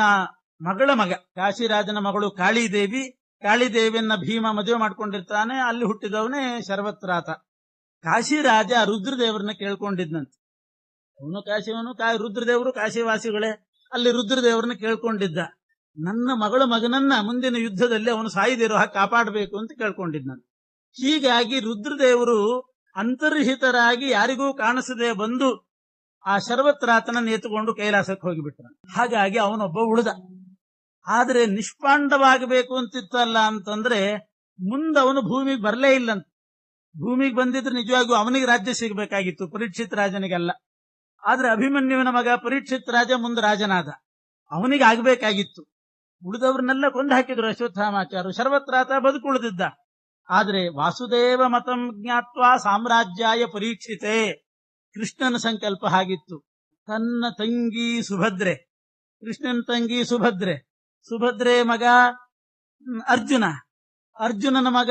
ಮಗಳ ಮಗ. ಕಾಶಿರಾಜನ ಮಗಳು ಕಾಳಿದೇವಿ. ಕಾಳಿದೇವಿಯನ್ನ ಭೀಮ ಮದುವೆ ಮಾಡ್ಕೊಂಡಿರ್ತಾನೆ, ಅಲ್ಲಿ ಹುಟ್ಟಿದವನೇ ಶರ್ವತ್ರಾತ. ಕಾಶಿರಾಜ ರುದ್ರದೇವರನ್ನ ಕೇಳ್ಕೊಂಡಿದ್ನಂತೆ. ಅವನು ಕಾಶಿವನು, ರುದ್ರದೇವರು ಕಾಶಿವಾಸಿಗಳೇ. ಅಲ್ಲಿ ರುದ್ರದೇವರನ್ನ ಕೇಳ್ಕೊಂಡಿದ್ದ, ನನ್ನ ಮಗಳ ಮಗನನ್ನ ಮುಂದಿನ ಯುದ್ಧದಲ್ಲಿ ಅವನು ಸಾಯದಿರೋ ಹಾಗೆ ಕಾಪಾಡಬೇಕು ಅಂತ ಕೇಳ್ಕೊಂಡಿದ್ನಂತೆ. ಹೀಗಾಗಿ ರುದ್ರದೇವರು ಅಂತರ್ಹಿತರಾಗಿ ಯಾರಿಗೂ ಕಾಣಿಸದೆ ಬಂದು ಆ ಶರ್ವತ್ರಾತನ ಎತ್ತುಕೊಂಡು ಕೈಲಾಸಕ್ಕೆ ಹೋಗಿಬಿಟ್ರ. ಹಾಗಾಗಿ ಅವನೊಬ್ಬ ಉಳಿದ. ಆದ್ರೆ ನಿಷ್ಪಾಂಡವಾಗಬೇಕು ಅಂತಿತ್ತಲ್ಲ ಅಂತಂದ್ರೆ ಮುಂದವನು ಭೂಮಿಗೆ ಬರಲೇ ಇಲ್ಲಂತ. ಭೂಮಿಗೆ ಬಂದಿದ್ರೆ ನಿಜವಾಗಿಯೂ ಅವನಿಗೆ ರಾಜ್ಯ ಸಿಗಬೇಕಾಗಿತ್ತು, ಪರೀಕ್ಷಿತ್ ರಾಜನಿಗಲ್ಲ. ಆದ್ರೆ ಅಭಿಮನ್ಯುವಿನ ಮಗ ಪರೀಕ್ಷಿತ್ ರಾಜ ಮುಂದೆ ರಾಜನಾದ, ಅವನಿಗೆ ಆಗ್ಬೇಕಾಗಿತ್ತು. ಉಳಿದವ್ರನ್ನೆಲ್ಲ ಕೊಂದು ಹಾಕಿದ್ರು ಅಶ್ವತ್ಥಾಮಾಚಾರ್ಯರು. ಶರ್ವತ್ರಾತ ಬದುಕುಳಿದಿದ್ದ. ಆದ್ರೆ ವಾಸುದೇವ ಮತಂ ಜ್ಞಾತ್ವಾ ಸಾಮ್ರಾಜ್ಯಾಯ ಪರೀಕ್ಷಿತೆ. ಕೃಷ್ಣನ ಸಂಕಲ್ಪ ಹಾಗಿತ್ತು. ತನ್ನ ತಂಗಿ ಸುಭದ್ರೆ, ಕೃಷ್ಣನ ತಂಗಿ ಸುಭದ್ರೆ, ಸುಭದ್ರೆ ಮಗ ಅರ್ಜುನ, ಅರ್ಜುನನ ಮಗ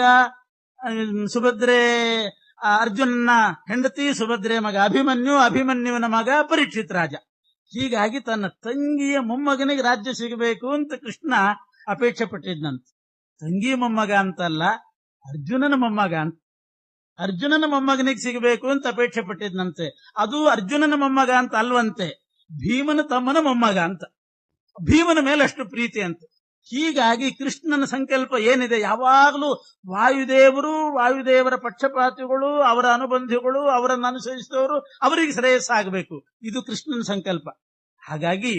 ಸುಭದ್ರೆ, ಅರ್ಜುನನ ಹೆಂಡತಿ ಸುಭದ್ರೆ ಮಗ ಅಭಿಮನ್ಯು, ಅಭಿಮನ್ಯುವಿನ ಮಗ ಪರೀಕ್ಷಿತ್ ರಾಜ. ಹೀಗಾಗಿ ತನ್ನ ತಂಗಿಯ ಮೊಮ್ಮಗನಿಗೆ ರಾಜ್ಯ ಸಿಗಬೇಕು ಅಂತ ಕೃಷ್ಣ ಅಪೇಕ್ಷೆ ಪಟ್ಟಿದ್ನಂತೆ. ತಂಗಿ ಮೊಮ್ಮಗ ಅಂತಲ್ಲ, ಅರ್ಜುನನ ಮೊಮ್ಮಗ ಅಂತ. ಅರ್ಜುನನ ಮೊಮ್ಮಗನಿಗೆ ಸಿಗಬೇಕು ಅಂತ ಅಪೇಕ್ಷೆ ಪಟ್ಟಿದ್ನಂತೆ. ಅದು ಅರ್ಜುನನ ಮೊಮ್ಮಗ ಅಂತ ಅಲ್ವಂತೆ, ಭೀಮನ ತಮ್ಮನ ಮೊಮ್ಮಗ ಅಂತ. ಭೀಮನ ಮೇಲೆ ಅಷ್ಟು ಪ್ರೀತಿ ಅಂತ. ಹೀಗಾಗಿ ಕೃಷ್ಣನ ಸಂಕಲ್ಪ ಏನಿದೆ, ಯಾವಾಗಲೂ ವಾಯುದೇವರು, ವಾಯುದೇವರ ಪಕ್ಷಪಾತಿಗಳು, ಅವರ ಅನುಬಂಧಿಗಳು, ಅವರನ್ನು ಅನುಸರಿಸಿದವರು, ಅವರಿಗೆ ಶ್ರೇಯಸ್ಸಾಗಬೇಕು. ಇದು ಕೃಷ್ಣನ ಸಂಕಲ್ಪ. ಹಾಗಾಗಿ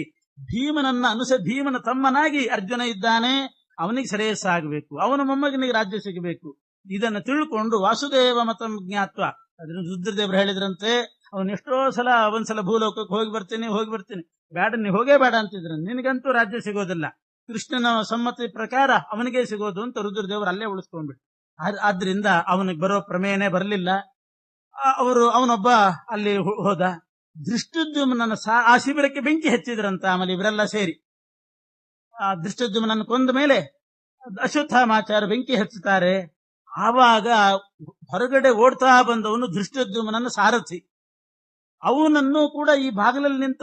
ಭೀಮನ ತಮ್ಮನಾಗಿ ಅರ್ಜುನ ಇದ್ದಾನೆ, ಅವನಿಗೆ ಶ್ರೇಯಸ್ಸಾಗಬೇಕು, ಅವನ ಮೊಮ್ಮಗನಿಗೆ ರಾಜ್ಯ ಸಿಗಬೇಕು. ಇದನ್ನು ತಿಳ್ಕೊಂಡು ವಾಸುದೇವ ಮತಂ ಜ್ಞಾತ್ವ, ಅದನ್ನು ರುದ್ರದೇವರು ಹೇಳಿದ್ರಂತೆ. ಅವನ್ ಎಷ್ಟೋ ಸಲ ಒಂದ್ಸಲ ಭೂಲೋಕಕ್ಕೆ ಹೋಗಿ ಬರ್ತೀನಿ, ಬೇಡ ನೀ ಹೋಗೇ ಬೇಡ ಅಂತಿದ್ರು. ನಿನಗಂತೂ ರಾಜ್ಯ ಸಿಗೋದಿಲ್ಲ, ಕೃಷ್ಣನ ಸಮ್ಮತಿ ಪ್ರಕಾರ ಅವನಿಗೆ ಸಿಗೋದು ಅಂತ ರುದ್ರದೇವರು ಅಲ್ಲೇ ಉಳಿಸ್ಕೊಂಡ್ಬಿಟ್ಟು. ಆದ್ರಿಂದ ಅವನಿಗೆ ಬರೋ ಪ್ರಮೇಯನೇ ಬರಲಿಲ್ಲ. ಅವನೊಬ್ಬ ಅಲ್ಲಿ ಹೋದ. ದೃಷ್ಟದ್ಯುಮ್ನನ ಆ ಶಿಬಿರಕ್ಕೆ ಬೆಂಕಿ ಹಚ್ಚಿದ್ರಂತ. ಆಮೇಲೆ ಇವರೆಲ್ಲ ಸೇರಿ ಆ ದೃಷ್ಟದ್ಯುಮ್ನನ್ನು ಕೊಂದ ಮೇಲೆ ಅಶ್ವತ್ಥಾಮಾಚಾರ್ಯ ಬೆಂಕಿ ಹಚ್ಚುತ್ತಾರೆ. ಆವಾಗ ಹೊರಗಡೆ ಓಡ್ತಾ ಬಂದವನು ದೃಷ್ಟದ್ಯುಮ್ನನ ಸಾರಥಿ. ಅವನನ್ನು ಕೂಡ ಈ ಬಾಗಿಲಲ್ಲಿ ನಿಂತ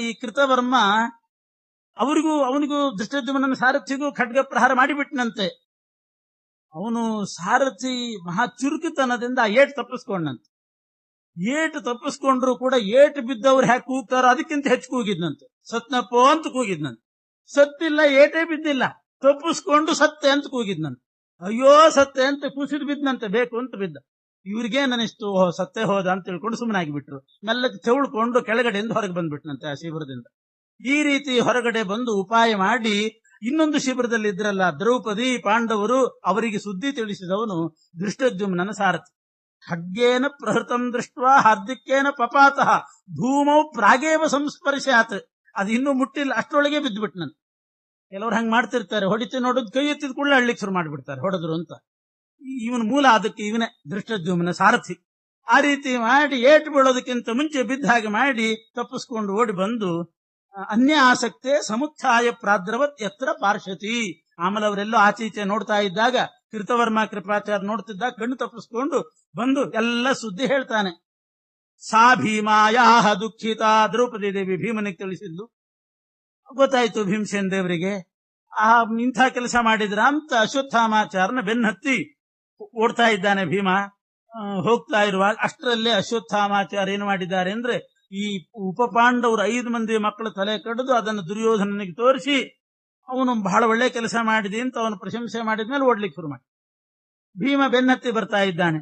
ಈ ಕೃತವರ್ಮ ಅವನಿಗೂ ದೃಷ್ಟದ್ಯುಮ್ನನ ಸಾರಥಿಗೂ ಖಡ್ಗ ಪ್ರಹಾರ ಮಾಡಿಬಿಟ್ನಂತೆ. ಅವನು ಸಾರಥಿ ಮಹಾ ಚುರುಕಿತನದಿಂದ ಏಟು ತಪ್ಪಿಸ್ಕೊಂಡಂತೆ. ಏಟು ತಪ್ಪಿಸ್ಕೊಂಡ್ರು ಕೂಡ ಏಟು ಬಿದ್ದವ್ರು ಹ್ಯಾಕ್ ಕೂಗ್ತಾರೋ ಅದಕ್ಕಿಂತ ಹೆಚ್ಚು ಕೂಗಿದ್ನಂತೆ. ಸತ್ನಪ್ಪೋ ಅಂತ ಕೂಗಿದ್ನಂತೆ. ಸತ್ತಿಲ್ಲ, ಏಟೇ ಬಿದ್ದಿಲ್ಲ, ತಪ್ಪಿಸ್ಕೊಂಡು ಸತ್ತೆ ಅಂತ ಕೂಗಿದ್ನಂತೆ. ಅಯ್ಯೋ ಸತ್ತೆ ಅಂತ ಕುಸಿದು ಬಿದ್ದಂತೆ, ಬೇಕು ಅಂತ ಬಿದ್ದ. ಇವ್ರಿಗೇನನಿಸ್ತು, ಸತ್ತೆ ಹೋದ ಅಂತ ತಿಳ್ಕೊಂಡು ಸುಮ್ಮನಾಗಿಬಿಟ್ರು. ಮೆಲ್ಲಕ್ಕೆ ತೆವಳ್ಕೊಂಡು ಕೆಳಗಡೆಯಿಂದ ಹೊರಗೆ ಬಂದ್ಬಿಟ್ನಂತೆ ಆ ಶಿಬಿರದಿಂದ. ಈ ರೀತಿ ಹೊರಗಡೆ ಬಂದು ಉಪಾಯ ಮಾಡಿ ಇನ್ನೊಂದು ಶಿಬಿರದಲ್ಲಿ ಇದ್ರಲ್ಲ ದ್ರೌಪದಿ, ಪಾಂಡವರು, ಅವರಿಗೆ ಸುದ್ದಿ ತಿಳಿಸಿದವನು ದೃಷ್ಟದ್ಯುಮ್ನನ ಸಾರಥಿ. ಖಡ್ಗೇನ ಪ್ರಹೃತಂ ದೃಷ್ಟ ಹಾರ್ದಿಕ್ಕೇನ ಪಪಾತಃ ಭೂಮೌ ಪ್ರಾಗೇವ ಸಂಸ್ಪರ್ಶಾತ್. ಅದು ಇನ್ನೂ ಮುಟ್ಟಿಲ್ಲ, ಅಷ್ಟರೊಳಗೆ ಬಿದ್ದುಬಿಟ್ನಂತೆ. ಕೆಲವ್ರು ಹಂಗ್ ಮಾಡ್ತಿರ್ತಾರೆ, ಹೊಡಿತಿ ನೋಡೋದು ಕೈ ಎತ್ತಿದ ಕೂಡಲೇ ಅಳ್ಳಿಕ್ ಶುರು ಮಾಡಿಬಿಡ್ತಾರೆ, ಹೊಡೆದ್ರು ಅಂತ. ಇವನ ಮೂಲ ಅದಕ್ಕೆ ಇವನೇ ದೃಷ್ಟದ್ಯುಮ್ನ ಸಾರಥಿ. ಆ ರೀತಿ ಮಾಡಿ ಏಟು ಬೀಳೋದಕ್ಕಿಂತ ಮುಂಚೆ ಬಿದ್ದ ಹಾಗೆ ಮಾಡಿ ತಪ್ಪಿಸ್ಕೊಂಡು ಓಡಿ ಬಂದು ಅನ್ಯ ಆಸಕ್ತೆ ಸಮುತ್ಥಾಯ ಪ್ರಾದ್ರವತ್ ಎತ್ತರ ಪಾರ್ಷತಿ. ಆಮೇಲೆ ಅವರೆಲ್ಲೋ ಆಚೀಚೆ ನೋಡ್ತಾ ಇದ್ದಾಗ ಕೃತವರ್ಮ ಕೃಪಾಚಾರ್ಯ ನೋಡ್ತಿದ್ದಾಗ ಕಣ್ಣು ತಪ್ಪಿಸ್ಕೊಂಡು ಬಂದು ಎಲ್ಲ ಸುದ್ದಿ ಹೇಳ್ತಾನೆ. ಸಾ ಭೀಮಾಯಾಹ ದುಃಖಿತ. ದ್ರೌಪದಿ ದೇವಿ ಭೀಮನಿಗೆ ತಿಳಿಸಿದ್ದು ಗೊತ್ತಾಯ್ತು ಭೀಮಸೇನ್ ದೇವರಿಗೆ. ಇಂಥ ಕೆಲಸ ಮಾಡಿದ್ರ ಅಂತ ಅಶ್ವತ್ಥಾಮಾಚಾರ್ಯನ ಬೆನ್ನತ್ತಿ ಓಡ್ತಾ ಇದ್ದಾನೆ ಭೀಮ. ಹೋಗ್ತಾ ಇರುವಾಗ ಅಷ್ಟರಲ್ಲೇ ಅಶ್ವತ್ಥಾಮಾಚಾರ್ಯ ಏನು ಮಾಡಿದ್ದಾರೆ ಅಂದ್ರೆ, ಈ ಉಪಪಾಂಡವರು 5 ಮಂದಿ ಮಕ್ಕಳ ತಲೆ ಕಡಿದು ಅದನ್ನು ದುರ್ಯೋಧನನಿಗೆ ತೋರಿಸಿ ಅವನು ಬಹಳ ಒಳ್ಳೆ ಕೆಲಸ ಮಾಡಿದೆ ಅಂತ ಅವನು ಪ್ರಶಂಸೆ ಮಾಡಿದ್ಮೇಲೆ ಓಡ್ಲಿಕ್ಕೆ ಶುರು ಮಾಡಿ. ಭೀಮ ಬೆನ್ನತ್ತಿ ಬರ್ತಾ ಇದ್ದಾನೆ.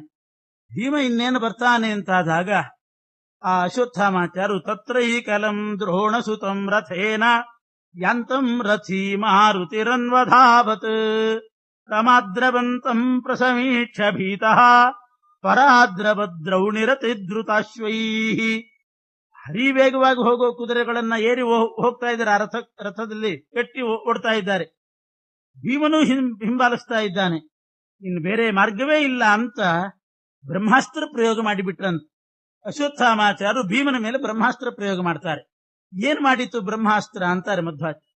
ಭೀಮ ಇನ್ನೇನು ಬರ್ತಾನೆ ಅಂತಾದಾಗ ಆ ಅಶ್ವತ್ಥಾಮಾಚಾರ್ಯರು ತತ್ರ ಈ ಕಲಂ ದ್ರೋಣ ಸುತಂ ರಥೇನ ಯಾಂತಂ ರಥಿ ಮಾರುತಿರನ್ವಧಾವತ್ ರಮಾದ್ರವಂತಂ ಪ್ರಸಮೀಕ್ಷ ಭೀತಃ ಪರಾದ್ರಭದ್ರೌಣಿರತಿದ್ರುತಾಶ್ವೈಃ. ಹರಿ ವೇಗವಾಗಿ ಹೋಗೋ ಕುದುರೆಗಳನ್ನ ಏರಿ ಹೋಗ್ತಾ ಇದ್ದಾರೆ. ಆ ರಥದಲ್ಲಿ ಕಟ್ಟಿ ಓಡ್ತಾ ಇದ್ದಾರೆ. ಭೀಮನು ಹಿಂಬಾಲಿಸ್ತಾ ಇದ್ದಾನೆ. ಇನ್ನು ಬೇರೆ ಮಾರ್ಗವೇ ಇಲ್ಲ ಅಂತ ಬ್ರಹ್ಮಾಸ್ತ್ರ ಪ್ರಯೋಗ ಮಾಡಿಬಿಟ್ರಂತ. ಅಶ್ವತ್ಥಾಮಾಚಾರ್ಯರು ಭೀಮನ ಮೇಲೆ ಬ್ರಹ್ಮಾಸ್ತ್ರ ಪ್ರಯೋಗ ಮಾಡ್ತಾರೆ. ಏನ್ ಮಾಡಿತ್ತು ಬ್ರಹ್ಮಾಸ್ತ್ರ ಅಂತಾರೆ ಮಧ್ವಾಚಾರ್ಯ.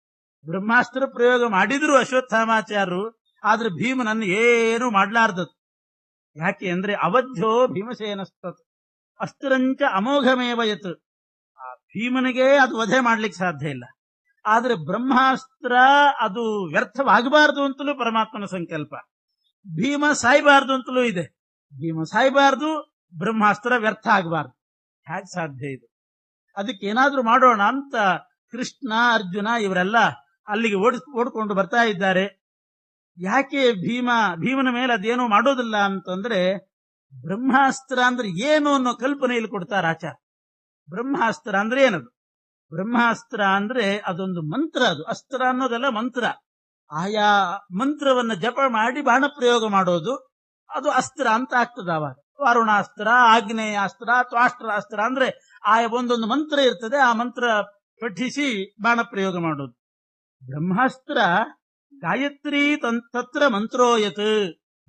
ಬ್ರಹ್ಮಾಸ್ತ್ರ ಪ್ರಯೋಗ ಮಾಡಿದ್ರು ಅಶ್ವತ್ಥಾಮಾಚಾರ್ಯರು, ಆದ್ರೆ ಭೀಮನನ್ನು ಏನು ಮಾಡ್ಲಾರ್ದದ್ದು. ಯಾಕೆ ಅಂದ್ರೆ ಅವಧ್ಯೋ ಭೀಮಸೇನಸ್ತತ್ ಅಸ್ತ್ರಂಚ ಅಮೋಘಮೇವಯತ್. ಭೀಮನಿಗೆ ಅದು ವಧೆ ಮಾಡ್ಲಿಕ್ಕೆ ಸಾಧ್ಯ ಇಲ್ಲ. ಆದ್ರೆ ಬ್ರಹ್ಮಾಸ್ತ್ರ ಅದು ವ್ಯರ್ಥವಾಗಬಾರದು ಅಂತಲೂ ಪರಮಾತ್ಮನ ಸಂಕಲ್ಪ. ಭೀಮ ಸಾಯ್ಬಾರ್ದು ಅಂತಲೂ ಇದೆ. ಭೀಮ ಸಾಯ್ಬಾರ್ದು, ಬ್ರಹ್ಮಾಸ್ತ್ರ ವ್ಯರ್ಥ ಆಗಬಾರ್ದು. ಹೇಗೆ ಸಾಧ್ಯ ಇದು? ಅದಕ್ಕೆ ಏನಾದ್ರೂ ಮಾಡೋಣ ಅಂತ ಕೃಷ್ಣ, ಅರ್ಜುನ ಇವರೆಲ್ಲ ಅಲ್ಲಿಗೆ ಓಡ್ಕೊಂಡು ಬರ್ತಾ ಇದ್ದಾರೆ. ಯಾಕೆ ಭೀಮನ ಮೇಲೆ ಅದೇನೋ ಮಾಡೋದಿಲ್ಲ ಅಂತಂದ್ರೆ, ಬ್ರಹ್ಮಾಸ್ತ್ರ ಅಂದ್ರೆ ಏನು ಅನ್ನೋ ಕಲ್ಪನೆಯಲ್ಲಿ ಕೊಡ್ತಾರೆ ಆಚಾರ್ಯ. ಬ್ರಹ್ಮಾಸ್ತ್ರ ಅಂದ್ರೆ ಏನದು? ಬ್ರಹ್ಮಾಸ್ತ್ರ ಅಂದ್ರೆ ಅದೊಂದು ಮಂತ್ರ. ಅದು ಅಸ್ತ್ರ ಅನ್ನೋದೆಲ್ಲ ಮಂತ್ರ. ಆಯಾ ಮಂತ್ರವನ್ನ ಜಪ ಮಾಡಿ ಬಾಣ ಪ್ರಯೋಗ ಮಾಡೋದು, ಅದು ಅಸ್ತ್ರ ಅಂತ ಆಗ್ತದ. ಅವಾಗ ವಾರುಣಾಸ್ತ್ರ, ಆಗ್ನೇಯಾಸ್ತ್ರ, ತ್ವಾಷ್ಟ್ರಾಸ್ತ್ರ ಅಂದ್ರೆ ಆಯಾ ಒಂದೊಂದು ಮಂತ್ರ ಇರ್ತದೆ, ಆ ಮಂತ್ರ ಪಠಿಸಿ ಬಾಣ ಪ್ರಯೋಗ ಮಾಡೋದು. ಬ್ರಹ್ಮಾಸ್ತ್ರ ಗಾಯತ್ರಿ ತತ್ರ ಮಂತ್ರೋಯತ್.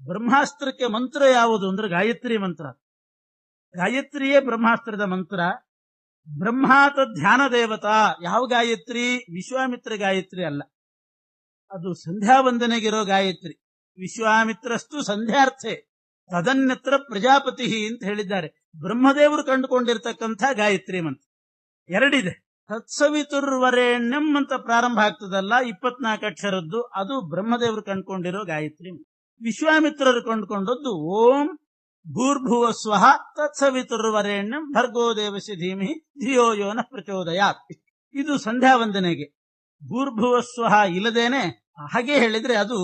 ಬ್ರಹ್ಮಾಸ್ತ್ರಕ್ಕೆ ಮಂತ್ರ ಯಾವುದು ಅಂದ್ರೆ ಗಾಯತ್ರಿ ಮಂತ್ರ. ಗಾಯತ್ರಿಯೇ ಬ್ರಹ್ಮಾಸ್ತ್ರದ ಮಂತ್ರ. ಬ್ರಹ್ಮಾತ ಧ್ಯಾನ ದೇವತಾ. ಯಾವ ಗಾಯತ್ರಿ? ವಿಶ್ವಾಮಿತ್ರ ಗಾಯತ್ರಿ ಅಲ್ಲ, ಅದು ಸಂಧ್ಯಾ ವಂದನೆಗಿರೋ ಗಾಯತ್ರಿ. ವಿಶ್ವಾಮಿತ್ರಸ್ತು ಸಂಧ್ಯಾರ್ಥೆ ತದನ್ಯತ್ರ ಪ್ರಜಾಪತಿ ಅಂತ ಹೇಳಿದ್ದಾರೆ. ಬ್ರಹ್ಮದೇವರು ಕಂಡುಕೊಂಡಿರ್ತಕ್ಕಂಥ ಗಾಯತ್ರಿ ಮಂತ್ರ ಎರಡಿದೆ. ತತ್ಸವಿತುರ್ವರೆಣ್ಯಂ ಅಂತ ಪ್ರಾರಂಭ ಆಗ್ತದಲ್ಲ, 24 ಅಕ್ಷರದ್ದು, ಅದು ಬ್ರಹ್ಮದೇವರು ಕಂಡುಕೊಂಡಿರೋ ಗಾಯತ್ರಿ. ವಿಶ್ವಾಮಿತ್ರರು ಕಂಡುಕೊಂಡದ್ದು ಓಂ ಭೂರ್ಭುವ ಸ್ವಃ ತತ್ಸವಿತುರ್ವರೆಣ್ಯಂ ಭರ್ಗೋ ದೇವಸ್ಯ ಧೀಮಹಿ ಧಿಯೋ ಯೋ ನಃ ಪ್ರಚೋದಯಾತ್. ಇದು ಸಂಧ್ಯಾ ವಂದನೆಗೆ. ಭೂರ್ಭುವ ಸ್ವಃ ಇಲ್ಲದೇನೆ ಹಾಗೆ ಹೇಳಿದ್ರೆ ಅದು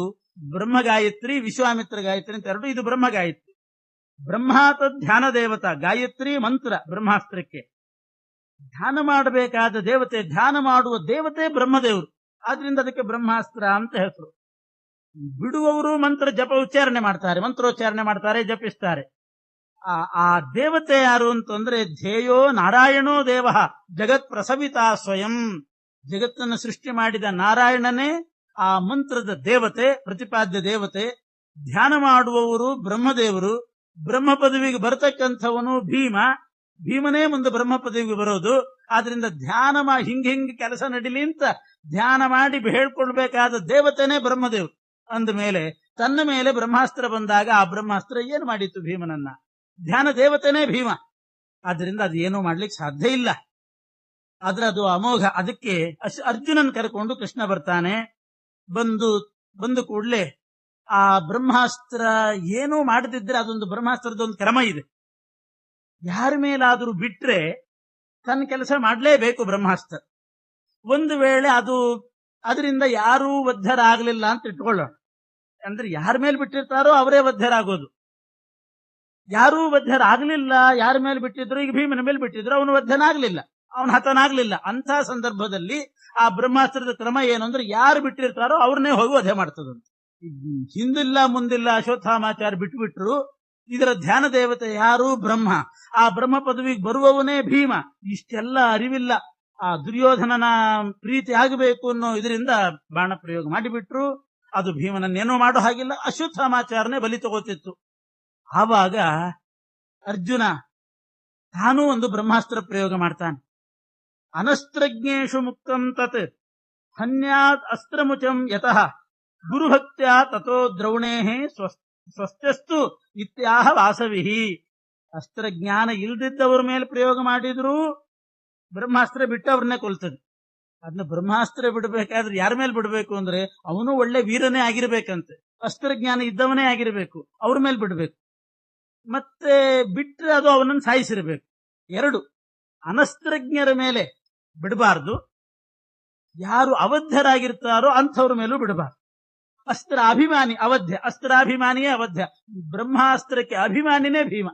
ಬ್ರಹ್ಮ ಗಾಯತ್ರಿ, ವಿಶ್ವಾಮಿತ್ರ ಗಾಯತ್ರಿ ಅಂತ ಎರಡು. ಇದು ಬ್ರಹ್ಮ ಗಾಯತ್ರಿ. ಬ್ರಹ್ಮಾತ ಧ್ಯಾನ ದೇವತಾ ಗಾಯತ್ರಿ ಮಂತ್ರ ಬ್ರಹ್ಮಾಸ್ತ್ರಕ್ಕೆ. ಧ್ಯಾನ ಮಾಡಬೇಕಾದ ದೇವತೆ, ಧ್ಯಾನ ಮಾಡುವ ದೇವತೆ ಬ್ರಹ್ಮದೇವರು. ಆದ್ರಿಂದ ಅದಕ್ಕೆ ಬ್ರಹ್ಮಾಸ್ತ್ರ ಅಂತ ಹೆಸರು. ಬಿಡುವವರು ಮಂತ್ರ ಜಪ ಉಚ್ಚಾರಣೆ ಮಾಡ್ತಾರೆ, ಮಂತ್ರೋಚ್ಚಾರಣೆ ಮಾಡ್ತಾರೆ, ಜಪಿಸ್ತಾರೆ. ಆ ದೇವತೆ ಯಾರು ಅಂತಂದ್ರೆ ಧ್ಯೇಯೋ ನಾರಾಯಣೋ ದೇವ ಜಗತ್ ಪ್ರಸವಿತಾ ಸ್ವಯಂ. ಜಗತ್ತನ್ನು ಸೃಷ್ಟಿ ಮಾಡಿದ ನಾರಾಯಣನೇ ಆ ಮಂತ್ರದ ದೇವತೆ, ಪ್ರತಿಪಾದ್ಯ ದೇವತೆ. ಧ್ಯಾನ ಮಾಡುವವರು ಬ್ರಹ್ಮದೇವರು. ಬ್ರಹ್ಮ ಪದವಿಗೆ ಬರತಕ್ಕಂಥವನು ಭೀಮ. ಭೀಮನೇ ಮುಂದೆ ಬ್ರಹ್ಮ ಪದವಿಗೆ ಬರೋದು. ಆದ್ರಿಂದ ಧ್ಯಾನ ಹಿಂಗೆ ಕೆಲಸ ನಡಿಲಿ ಅಂತ ಧ್ಯಾನ ಮಾಡಿ ಹೇಳ್ಕೊಳ್ಬೇಕಾದ ದೇವತೆನೇ ಬ್ರಹ್ಮದೇವರು. ಅಂದ ಮೇಲೆ ತನ್ನ ಮೇಲೆ ಬ್ರಹ್ಮಾಸ್ತ್ರ ಬಂದಾಗ ಆ ಬ್ರಹ್ಮಾಸ್ತ್ರ ಏನು ಮಾಡಿತ್ತು ಭೀಮನನ್ನ? ಧ್ಯಾನ ದೇವತೆನೇ ಭೀಮ. ಆದ್ರಿಂದ ಅದು ಏನೂ ಮಾಡ್ಲಿಕ್ಕೆ ಸಾಧ್ಯ ಇಲ್ಲ. ಆದ್ರೆ ಅದು ಅಮೋಘ. ಅದಕ್ಕೆ ಅರ್ಜುನನ್ ಕರ್ಕೊಂಡು ಕೃಷ್ಣ ಬರ್ತಾನೆ. ಬಂದು ಕೂಡ್ಲೆ ಆ ಬ್ರಹ್ಮಾಸ್ತ್ರ ಏನೂ ಮಾಡದಿದ್ರೆ ಅದೊಂದು ಬ್ರಹ್ಮಾಸ್ತ್ರದೊಂದು ಕ್ರಮ ಇದೆ. ಯಾರ ಮೇಲಾದ್ರೂ ಬಿಟ್ರೆ ತನ್ನ ಕೆಲಸ ಮಾಡ್ಲೇಬೇಕು ಬ್ರಹ್ಮಾಸ್ತ್ರ. ಒಂದು ವೇಳೆ ಅದರಿಂದ ಯಾರೂ ಬದ್ಧರಾಗಲಿಲ್ಲ ಅಂತ ಇಟ್ಕೊಳ್ಳೋಣ. ಅಂದ್ರೆ ಯಾರ ಮೇಲೆ ಬಿಟ್ಟಿರ್ತಾರೋ ಅವರೇ ಬದ್ಧರಾಗೋದು. ಯಾರೂ ಬದ್ಧರಾಗಲಿಲ್ಲ, ಯಾರ ಮೇಲೆ ಬಿಟ್ಟಿದ್ರು, ಈಗ ಭೀಮನ ಮೇಲೆ ಬಿಟ್ಟಿದ್ರು, ಅವನು ಬದ್ಧನಾಗ್ಲಿಲ್ಲ, ಅವನು ಹತನಾಗ್ಲಿಲ್ಲ. ಅಂತ ಸಂದರ್ಭದಲ್ಲಿ ಆ ಬ್ರಹ್ಮಾಸ್ತ್ರದ ಕ್ರಮ ಏನು ಅಂದ್ರೆ ಯಾರು ಬಿಟ್ಟಿರ್ತಾರೋ ಅವ್ರನ್ನೇ ಹೋಗಿ ವಧೆ ಮಾಡ್ತದಂತೆ. ಹಿಂದಿಲ್ಲ ಮುಂದಿಲ್ಲ ಅಶ್ವತ್ಥಾಮಾಚಾರ್ಯ ಬಿಟ್ಬಿಟ್ರು. ಇದರ ಧ್ಯಾನ ದೇವತೆ ಯಾರು? ಬ್ರಹ್ಮ. ಆ ಬ್ರಹ್ಮ ಪದವಿಗೆ ಬರುವವನೇ ಭೀಮ. ಇಷ್ಟೆಲ್ಲ ಅರಿವಿಲ್ಲ. ಆ ದುರ್ಯೋಧನನ ಪ್ರೀತಿ ಆಗಬೇಕು ಅನ್ನೋ ಇದರಿಂದ ಬಾಣ ಪ್ರಯೋಗ ಮಾಡಿಬಿಟ್ರು. ಅದು ಭೀಮನನ್ನೇನೋ ಮಾಡೋ ಹಾಗಿಲ್ಲ. ಅಶ್ವತ್ಥಾಮಾಚಾರನೇ ಬಲಿ ತಗೋತಿತ್ತು. ಆವಾಗ ಅರ್ಜುನ ತಾನೂ ಒಂದು ಬ್ರಹ್ಮಾಸ್ತ್ರ ಪ್ರಯೋಗ ಮಾಡ್ತಾನೆ. ಅನಸ್ತ್ರಜ್ಞೇಶು ಮುಕ್ತಂ ತತ್ ಹನ್ಯಾತ್ ಅಸ್ತ್ರಮುಚಂ ಯತಃ ಗುರುಭಕ್ತ್ಯ ತಥೋ ದ್ರೌಣೇಹೇ ಸ್ವಸ್ಥಸ್ತು ಇತ್ಯಾಹ ವಾಸವಿಹಿ. ಅಸ್ತ್ರಜ್ಞಾನ ಇಲ್ದಿದ್ದವ್ರ ಮೇಲೆ ಪ್ರಯೋಗ ಮಾಡಿದ್ರು ಬ್ರಹ್ಮಾಸ್ತ್ರ ಬಿಟ್ಟವ್ರನ್ನೇ ಕೊಲ್ತದೆ. ಅದನ್ನ ಬ್ರಹ್ಮಾಸ್ತ್ರ ಬಿಡಬೇಕಾದ್ರೆ ಯಾರ ಮೇಲೆ ಬಿಡಬೇಕು ಅಂದ್ರೆ ಅವನು ಒಳ್ಳೆ ವೀರನೇ ಆಗಿರ್ಬೇಕಂತೆ, ಅಸ್ತ್ರಜ್ಞಾನ ಇದ್ದವನೇ ಆಗಿರ್ಬೇಕು, ಅವ್ರ ಮೇಲೆ ಬಿಡಬೇಕು. ಮತ್ತೆ ಬಿಟ್ರೆ ಅದು ಅವನನ್ನು ಸಾಯಿಸಿರ್ಬೇಕು. ಎರಡು, ಅನಸ್ತ್ರಜ್ಞರ ಮೇಲೆ ಬಿಡಬಾರ್ದು, ಯಾರು ಅವಧ್ಯರಾಗಿರ್ತಾರೋ ಅಂಥವ್ರ ಮೇಲೂ ಬಿಡಬಾರ್ದು. ಅಸ್ತ್ರ ಅಭಿಮಾನಿ ಅವಧ್ಯ, ಅಸ್ತ್ರಾಭಿಮಾನಿಯೇ ಅವಧ್ಯ. ಬ್ರಹ್ಮಾಸ್ತ್ರಕ್ಕೆ ಅಭಿಮಾನಿನೇ ಭೀಮ.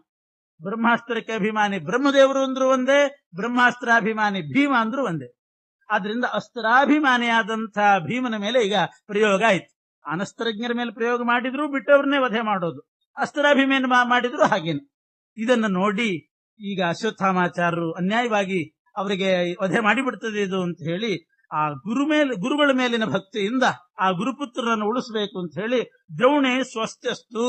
ಬ್ರಹ್ಮಾಸ್ತ್ರಕ್ಕೆ ಅಭಿಮಾನಿ ಬ್ರಹ್ಮದೇವರು ಅಂದ್ರು ಒಂದೇ, ಬ್ರಹ್ಮಾಸ್ತ್ರಾಭಿಮಾನಿ ಭೀಮ ಅಂದ್ರು ಒಂದೇ. ಆದ್ರಿಂದ ಅಸ್ತ್ರಾಭಿಮಾನಿಯಾದಂಥ ಭೀಮನ ಮೇಲೆ ಈಗ ಪ್ರಯೋಗ ಆಯ್ತು. ಅನಸ್ತ್ರಜ್ಞರ ಮೇಲೆ ಪ್ರಯೋಗ ಮಾಡಿದ್ರು ಬಿಟ್ಟವ್ರನ್ನೇ ವಧೆ ಮಾಡೋದು, ಅಸ್ತ್ರಾಭಿಮಾನಿ ಮಾಡಿದ್ರು ಹಾಗೇನೆ. ಇದನ್ನು ನೋಡಿ ಈಗ ಅಶ್ವತ್ಥಾಮಾಚಾರ್ಯರು ಅನ್ಯಾಯವಾಗಿ ಅವರಿಗೆ ವಧೆ ಮಾಡಿಬಿಡ್ತದೆ ಇದು ಅಂತ ಹೇಳಿ ಆ ಗುರುಗಳ ಮೇಲಿನ ಭಕ್ತಿಯಿಂದ ಆ ಗುರುಪುತ್ರರನ್ನು ಉಳಿಸಬೇಕು ಅಂತ ಹೇಳಿ ದ್ರೌಣೆ ಸ್ವಸ್ಥಸ್ತು,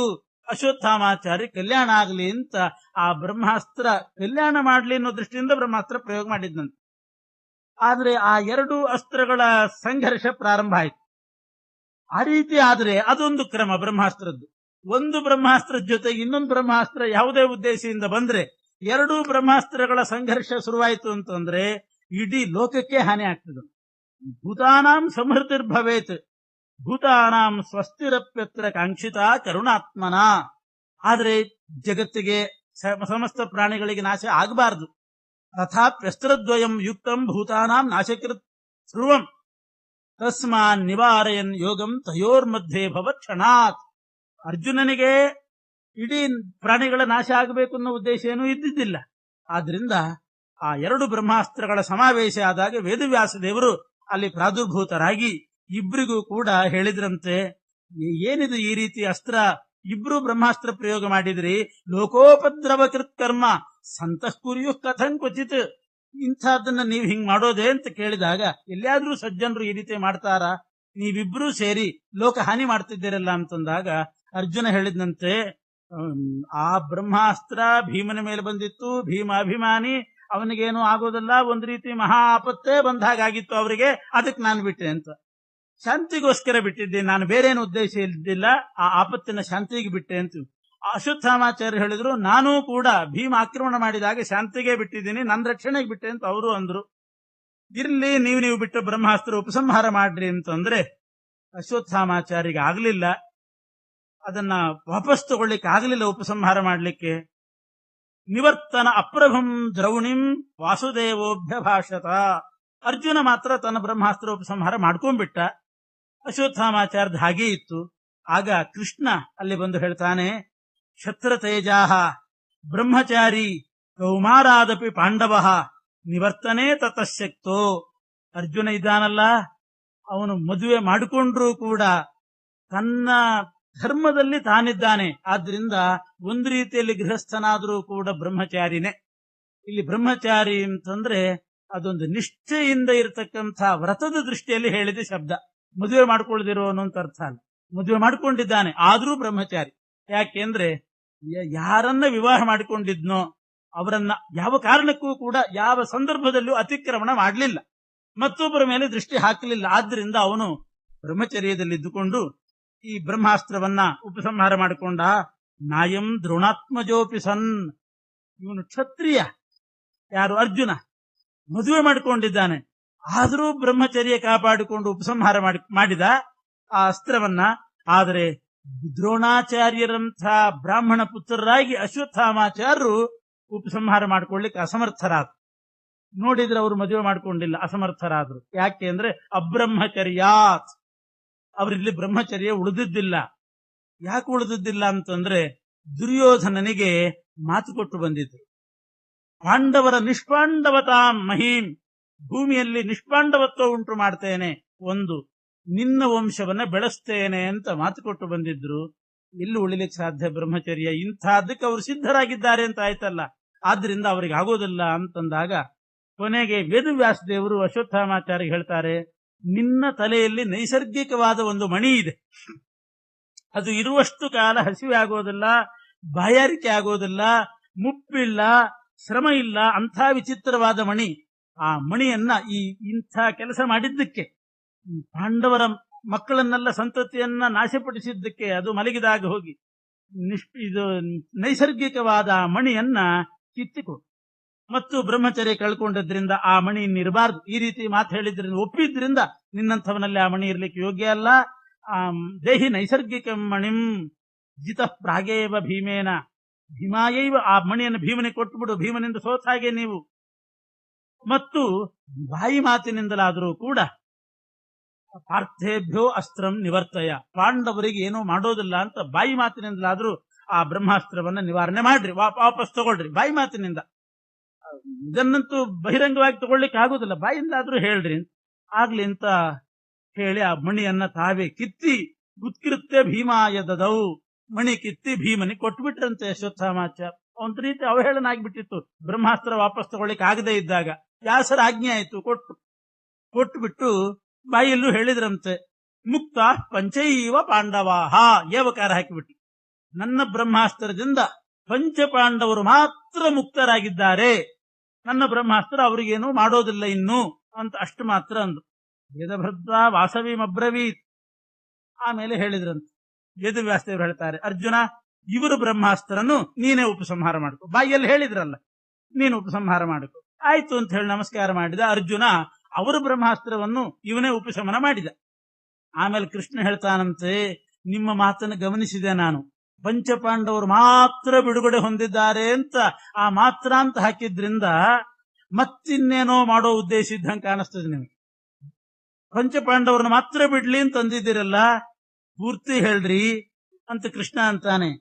ಅಶ್ವತ್ಥಾಮಾಚಾರ್ಯ ಕಲ್ಯಾಣ ಆಗಲಿ ಅಂತ ಆ ಬ್ರಹ್ಮಾಸ್ತ್ರ ಕಲ್ಯಾಣ ಮಾಡಲಿ ಅನ್ನೋ ದೃಷ್ಟಿಯಿಂದ ಬ್ರಹ್ಮಾಸ್ತ್ರ ಪ್ರಯೋಗ ಮಾಡಿದ್ನಂತೆ. ಆದ್ರೆ ಆ ಎರಡು ಅಸ್ತ್ರಗಳ ಸಂಘರ್ಷ ಪ್ರಾರಂಭ ಆಯ್ತು. ಆ ರೀತಿ ಆದ್ರೆ ಅದೊಂದು ಕ್ರಮ ಬ್ರಹ್ಮಾಸ್ತ್ರದ್ದು. ಒಂದು ಬ್ರಹ್ಮಾಸ್ತ್ರದ ಜೊತೆಗೆ ಇನ್ನೊಂದು ಬ್ರಹ್ಮಾಸ್ತ್ರ ಯಾವುದೇ ಉದ್ದೇಶದಿಂದ ಬಂದ್ರೆ ಎರಡೂ ಬ್ರಹ್ಮಾಸ್ತ್ರಗಳ ಸಂಘರ್ಷ ಶುರುವಾಯಿತು ಅಂತಂದ್ರೆ ಇಡೀ ಲೋಕಕ್ಕೆ ಹಾನಿ ಆಗ್ತದೆ. ಭೂತಾನಾಂ ಸಂಹೃತಿರ್ಭವೇತ್ ಭೂತಾನಾಂ ಸ್ವಸ್ತಿರಪ್ಯತ್ರ ಕಾಂಕ್ಷಿತ ಕರುಣಾತ್ಮನ. ಆದ್ರೆ ಜಗತ್ತಿಗೆ ಸಮಸ್ತ ಪ್ರಾಣಿಗಳಿಗೆ ನಾಶ ಆಗಬಾರದು. ತಥಾಪ್ಯಸ್ತ್ರದ್ವಯಂ ಯುಕ್ತಂ ಭೂತಾನಾಂ ನಾಶಕೃತ್ ಸರ್ವಂ ತಸ್ಮಾನ್ ನಿವಾರಯನ್ ಯೋಗಂ ತಯೋರ್ಮಧ್ಯೆ ಭವಕ್ಷಣಾತ್. ಅರ್ಜುನನಿಗೆ ಇಡೀ ಪ್ರಾಣಿಗಳ ನಾಶ ಆಗಬೇಕು ಅನ್ನೋ ಉದ್ದೇಶ ಏನೂ ಇದ್ದಿದ್ದಿಲ್ಲ. ಆದ್ರಿಂದ ಆ ಎರಡು ಬ್ರಹ್ಮಾಸ್ತ್ರಗಳ ಸಮಾವೇಶ ಆದಾಗ ವೇದವ್ಯಾಸ ದೇವರು ಅಲ್ಲಿ ಪ್ರಾದುರ್ಭೂತರಾಗಿ ಇಬ್ಬರಿಗೂ ಕೂಡ ಹೇಳಿದ್ರಂತೆ, ಏನಿದು ಈ ರೀತಿ ಅಸ್ತ್ರ, ಇಬ್ರು ಬ್ರಹ್ಮಾಸ್ತ್ರ ಪ್ರಯೋಗ ಮಾಡಿದ್ರಿ, ಲೋಕೋಪದ್ರವ ಕೃತ್ಕರ್ಮ ಸಂತಃಕುರ್ಯು ಕಥಂ ಕ್ವಚಿತ್, ಇಂಥದ್ದನ್ನ ನೀವು ಹಿಂಗ್ ಮಾಡೋದೇ ಅಂತ ಕೇಳಿದಾಗ ಎಲ್ಲಿಯಾದ್ರೂ ಸಜ್ಜನರು ಈ ರೀತಿ ಮಾಡ್ತಾರ? ನೀವಿಬ್ರು ಸೇರಿ ಲೋಕ ಹಾನಿ ಮಾಡ್ತಿದ್ದೀರಲ್ಲ ಅಂತಂದಾಗ ಅರ್ಜುನ ಹೇಳಿದ್ನಂತೆ, ಆ ಬ್ರಹ್ಮಾಸ್ತ್ರ ಭೀಮನ ಮೇಲೆ ಬಂದಿತ್ತು, ಭೀಮ ಅಭಿಮಾನಿ, ಅವನಿಗೇನು ಆಗೋದಲ್ಲ, ಒಂದ್ ರೀತಿ ಮಹಾ ಆಪತ್ತೇ ಬಂದಾಗಿತ್ತು ಅವರಿಗೆ, ಅದಕ್ಕೆ ನಾನು ಬಿಟ್ಟೆ ಅಂತ. ಶಾಂತಿಗೋಸ್ಕರ ಬಿಟ್ಟಿದ್ದೆ, ನಾನು ಬೇರೇನು ಉದ್ದೇಶ ಇದ್ದಿಲ್ಲ, ಆ ಆಪತ್ತಿನ ಶಾಂತಿಗೆ ಬಿಟ್ಟೆ ಅಂತ ಅಶ್ವತ್ಥಾಮಾಚಾರ್ಯ ಹೇಳಿದ್ರು. ನಾನೂ ಕೂಡ ಭೀಮ ಆಕ್ರಮಣ ಮಾಡಿದಾಗ ಶಾಂತಿಗೆ ಬಿಟ್ಟಿದ್ದೀನಿ, ನನ್ನ ರಕ್ಷಣೆಗೆ ಬಿಟ್ಟೆ ಅಂತ ಅವರು ಅಂದ್ರು. ಇರ್ಲಿ, ನೀವು ಬಿಟ್ಟು ಬ್ರಹ್ಮಾಸ್ತ್ರ ಉಪಸಂಹಾರ ಮಾಡ್ರಿ ಅಂತಂದ್ರೆ ಅಶ್ವತ್ಥಾಮಾಚಾರ್ಯಗೆ ಆಗ್ಲಿಲ್ಲ. ಅದನ್ನ ವಾಪಸ್ ತಗೊಳ್ಳಿಕ್ಕೆ ಆಗಲಿಲ್ಲ, ಉಪಸಂಹಾರ ಮಾಡ್ಲಿಕ್ಕೆ. ನಿವರ್ತನ ಅಪ್ರಭಂ ದ್ರೌಣಿಂ ವಾಸುದೇವೋಭ್ಯ ಭಾಷತ. ಅರ್ಜುನ ಮಾತ್ರ ತನ್ನ ಬ್ರಹ್ಮಾಸ್ತ್ರ ಉಪಸಂಹಾರ ಮಾಡ್ಕೊಂಡ್ಬಿಟ್ಟ. ಅಶ್ವತ್ಥಾಮಾಚಾರ್ಯದ ಹಾಗೇ ಇತ್ತು. ಆಗ ಕೃಷ್ಣ ಅಲ್ಲಿ ಬಂದು ಹೇಳ್ತಾನೆ, ಕ್ಷತ್ರ ತೇಜಾಹ ಬ್ರಹ್ಮಚಾರಿ ಕೌಮಾರಾದಪಿ ಪಾಂಡವ ನಿವರ್ತನೆ ತತಶಕ್ತೋ. ಅರ್ಜುನ ಇದ್ದಾನಲ್ಲ, ಅವನು ಮದುವೆ ಮಾಡಿಕೊಂಡ್ರೂ ಕೂಡ ತನ್ನ ಧರ್ಮದಲ್ಲಿ ತಾನಿದ್ದಾನೆ. ಆದ್ರಿಂದ ಒಂದು ರೀತಿಯಲ್ಲಿ ಗೃಹಸ್ಥನಾದರೂ ಕೂಡ ಬ್ರಹ್ಮಚಾರಿನೇ. ಇಲ್ಲಿ ಬ್ರಹ್ಮಚಾರಿ ಅಂತಂದ್ರೆ ಅದೊಂದು ನಿಷ್ಠೆಯಿಂದ ಇರತಕ್ಕಂಥ ವ್ರತದ ದೃಷ್ಟಿಯಲ್ಲಿ ಹೇಳಿದ ಶಬ್ದ. ಮದುವೆ ಮಾಡ್ಕೊಳ್ದಿರೋ ಅನ್ನೋಂತ ಅರ್ಥ ಅಲ್ಲ. ಮದುವೆ ಮಾಡ್ಕೊಂಡಿದ್ದಾನೆ ಆದ್ರೂ ಬ್ರಹ್ಮಚಾರಿ. ಯಾಕೆಂದ್ರೆ ಯಾರನ್ನ ವಿವಾಹ ಮಾಡಿಕೊಂಡಿದ್ನೋ ಅವರನ್ನ ಯಾವ ಕಾರಣಕ್ಕೂ ಕೂಡ ಯಾವ ಸಂದರ್ಭದಲ್ಲೂ ಅತಿಕ್ರಮಣ ಮಾಡಲಿಲ್ಲ, ಮತ್ತೊಬ್ಬರ ಮೇಲೆ ದೃಷ್ಟಿ ಹಾಕಲಿಲ್ಲ. ಆದ್ರಿಂದ ಅವನು ಬ್ರಹ್ಮಚರ್ಯದಲ್ಲಿದ್ದುಕೊಂಡು ಈ ಬ್ರಹ್ಮಾಸ್ತ್ರವನ್ನ ಉಪಸಂಹಾರ ಮಾಡಿಕೊಂಡ. ನಾಯಂ ದ್ರೋಣಾತ್ಮಜೋಪಿ ಸನ್. ಇವನು ಕ್ಷತ್ರಿಯ, ಯಾರು ಅರ್ಜುನ, ಮದುವೆ ಮಾಡಿಕೊಂಡಿದ್ದಾನೆ, ಆದರೂ ಬ್ರಹ್ಮಚರ್ಯ ಕಾಪಾಡಿಕೊಂಡು ಉಪಸಂಹಾರ ಮಾಡಿದ ಆ ಅಸ್ತ್ರವನ್ನ. ಆದರೆ ದ್ರೋಣಾಚಾರ್ಯರಂಥ ಬ್ರಾಹ್ಮಣ ಪುತ್ರರಾಗಿ ಅಶ್ವತ್ಥಾಮಾಚಾರ್ಯರು ಉಪಸಂಹಾರ ಮಾಡಿಕೊಳ್ಳಿಕ್ಕೆ ಅಸಮರ್ಥರಾದ್ರು. ನೋಡಿದ್ರೆ ಅವರು ಮದುವೆ ಮಾಡಿಕೊಂಡಿಲ್ಲ, ಅಸಮರ್ಥರಾದ್ರು. ಯಾಕೆ ಅಂದ್ರೆ ಅಬ್ರಹ್ಮಚರ್ಯಾತ್, ಅವರಿಲ್ಲಿ ಬ್ರಹ್ಮಚರ್ಯ ಉಳಿದಿದ್ದಿಲ್ಲ. ಯಾಕೆ ಉಳಿದಿದ್ದಿಲ್ಲ ಅಂತಂದ್ರೆ ದುರ್ಯೋಧನನಿಗೆ ಮಾತು ಕೊಟ್ಟು ಬಂದಿದ್ರು, ಪಾಂಡವರ ನಿಷ್ಪಾಂಡವತಾ ಮಹೀಂ, ಭೂಮಿಯಲ್ಲಿ ನಿಷ್ಪಾಂಡವತ್ವ ಉಂಟು ಮಾಡ್ತೇನೆ, ಒಂದು ನಿನ್ನ ವಂಶವನ್ನ ಬೆಳೆಸ್ತೇನೆ ಅಂತ ಮಾತು ಕೊಟ್ಟು ಬಂದಿದ್ರು. ಎಲ್ಲಿ ಉಳಿಲಿಕ್ಕೆ ಸಾಧ್ಯ ಬ್ರಹ್ಮಚರ್ಯ? ಇಂಥದ್ದಕ್ಕೆ ಅವರು ಸಿದ್ಧರಾಗಿದ್ದಾರೆ ಅಂತ ಆಯ್ತಲ್ಲ. ಆದ್ರಿಂದ ಅವರಿಗೆ ಆಗೋದಿಲ್ಲ ಅಂತಂದಾಗ ಕೊನೆಗೆ ವೇದವ್ಯಾಸ ದೇವರು ಅಶ್ವತ್ಥಾಮಾಚಾರ್ಯ ಹೇಳ್ತಾರೆ, ನಿನ್ನ ತಲೆಯಲ್ಲಿ ನೈಸರ್ಗಿಕವಾದ ಒಂದು ಮಣಿ ಇದೆ, ಅದು ಇರುವಷ್ಟು ಕಾಲ ಹಸಿವೆ ಆಗೋದಿಲ್ಲ, ಬಾಯಾರಿಕೆ ಆಗೋದಿಲ್ಲ, ಮುಪ್ಪಿಲ್ಲ, ಶ್ರಮ ಇಲ್ಲ, ಅಂಥ ವಿಚಿತ್ರವಾದ ಮಣಿ. ಆ ಮಣಿಯನ್ನ ಇಂಥ ಕೆಲಸ ಮಾಡಿದ್ದಕ್ಕೆ, ಪಾಂಡವರ ಮಕ್ಕಳನ್ನೆಲ್ಲ ಸಂತತಿಯನ್ನ ನಾಶಪಡಿಸಿದ್ದಕ್ಕೆ ಅದು ಮಲಗಿದಾಗ ಹೋಗಿ ಇದು ನೈಸರ್ಗಿಕವಾದ ಮಣಿಯನ್ನ ಕಿತ್ತಿಕೊಡು. ಮತ್ತು ಬ್ರಹ್ಮಚರ್ಯ ಕಳ್ಕೊಂಡದ್ರಿಂದ ಆ ಮಣಿ ಇನ್ನಿರಬಾರ್ದು. ಈ ರೀತಿ ಮಾತು ಹೇಳಿದ್ರಿಂದ, ಒಪ್ಪಿದ್ರಿಂದ ನಿನ್ನಂಥವನಲ್ಲಿ ಆ ಮಣಿ ಇರ್ಲಿಕ್ಕೆ ಯೋಗ್ಯ ಅಲ್ಲ. ದೇಹಿ ನೈಸರ್ಗಿಕ ಮಣಿಂ ಜಿತ ಪ್ರಾಗೇವ ಭೀಮೇನ, ಭೀಮಾಯೈವ, ಆ ಮಣಿಯನ್ನು ಭೀಮನಿಗೆ ಕೊಟ್ಟುಬಿಡು, ಭೀಮನಿಂದ ಸೋತ ಹಾಗೆ ನೀವು. ಮತ್ತು ಬಾಯಿ ಮಾತಿನಿಂದಲಾದರೂ ಕೂಡ ಪಾರ್ಥೇಭ್ಯೋ ಅಸ್ತ್ರಂ ನಿವರ್ತಯ, ಪಾಂಡವರಿಗೆ ಏನೂ ಮಾಡೋದಿಲ್ಲ ಅಂತ ಬಾಯಿ ಮಾತಿನಿಂದಲಾದ್ರೂ ಆ ಬ್ರಹ್ಮಾಸ್ತ್ರವನ್ನ ನಿವಾರಣೆ ಮಾಡ್ರಿ, ವಾಪಸ್ ತಗೊಳ್ರಿ. ಬಾಯಿ ಮಾತಿನಿಂದ, ಇದನ್ನಂತೂ ಬಹಿರಂಗವಾಗಿ ತಗೊಳ್ಳಿಕ್ಕೆ ಆಗೋದಿಲ್ಲ, ಬಾಯಿಂದಾದ್ರೂ ಹೇಳ್ರಿ ಆಗ್ಲಿ ಅಂತ ಹೇಳಿ ಆ ಮಣಿಯನ್ನ ತಾವೇ ಕಿತ್ತಿ ಉತ್ಕೃತ್ಯ ಭೀಮಾಯ ದದೌ, ಮಣಿ ಕಿತ್ತಿ ಭೀಮನಿಗೆ ಕೊಟ್ಬಿಟ್ರಂತೆ ಅಶ್ವತ್ಥಾಮಾಚಾರ್ಯ. ಒಂದ್ ರೀತಿ ಅವಹೇಳನ ಆಗ್ಬಿಟ್ಟಿತ್ತು, ಬ್ರಹ್ಮಾಸ್ತ್ರ ವಾಪಸ್ ತಗೊಳ್ಳಿಕ್ಕೆ ಆಗದೆ ಇದ್ದಾಗ. ವ್ಯಾಸರ ಆಜ್ಞೆ ಆಯ್ತು, ಕೊಟ್ಬಿಟ್ಟು ಬಾಯಲ್ಲೂ ಹೇಳಿದ್ರಂತೆ, ಮುಕ್ತ ಪಂಚೈವ ಪಾಂಡವಾಹ, ಏವಕಾರ ಹಾಕಿಬಿಟ್ಟು, ನನ್ನ ಬ್ರಹ್ಮಾಸ್ತ್ರದಿಂದ ಪಂಚಪಾಂಡವರು ಮಾತ್ರ ಮುಕ್ತರಾಗಿದ್ದಾರೆ, ನನ್ನ ಬ್ರಹ್ಮಾಸ್ತ್ರ ಅವರಿಗೇನು ಮಾಡೋದಿಲ್ಲ ಇನ್ನು ಅಂತ ಅಷ್ಟು ಮಾತ್ರ ಅಂದ್ರು. ವೇದಭದ್ರ ವಾಸವಿಮಬ್ರವೀತ್. ಆಮೇಲೆ ಹೇಳಿದ್ರಂತೆ ವೇದವ್ಯಾಸದೇವರು ಹೇಳ್ತಾರೆ, ಅರ್ಜುನ ಇವರು ಬ್ರಹ್ಮಾಸ್ತ್ರನು ನೀನೇ ಉಪಸಂಹಾರ ಮಾಡ್ಕೊ, ಬಾಯಲ್ಲಿ ಹೇಳಿದ್ರಲ್ಲ ನೀನು ಉಪಸಂಹಾರ ಮಾಡ್ಕೊ. ಆಯ್ತು ಅಂತ ಹೇಳಿ ನಮಸ್ಕಾರ ಮಾಡಿದ ಅರ್ಜುನ. ಅವರು ಬ್ರಹ್ಮಾಸ್ತ್ರವನ್ನು ಇವನೇ ಉಪಶಮನ ಮಾಡಿದ. ಆಮೇಲೆ ಕೃಷ್ಣ ಹೇಳ್ತಾನಂತೆ, ನಿಮ್ಮ ಮಾತನ್ನು ಗಮನಿಸಿದೆ ನಾನು, ಪಂಚಪಾಂಡವರು ಮಾತ್ರ ಬಿಡುಗಡೆ ಹೊಂದಿದ್ದಾರೆ ಅಂತ ಆ ಮಾತ್ರ ಅಂತ ಹಾಕಿದ್ರಿಂದ ಮತ್ತಿನ್ನೇನೋ ಮಾಡೋ ಉದ್ದೇಶ ಇದ್ದಂಗೆ ಕಾಣಿಸ್ತದೆ ನಿಮಗೆ. ಪಂಚಪಾಂಡವ್ರನ್ನ ಮಾತ್ರ ಬಿಡ್ಲಿ ಅಂತ ಅಂದಿದ್ದೀರಲ್ಲ, ಪೂರ್ತಿ ಹೇಳ್ರಿ ಅಂತ ಕೃಷ್ಣ ಅಂತಾನೆ.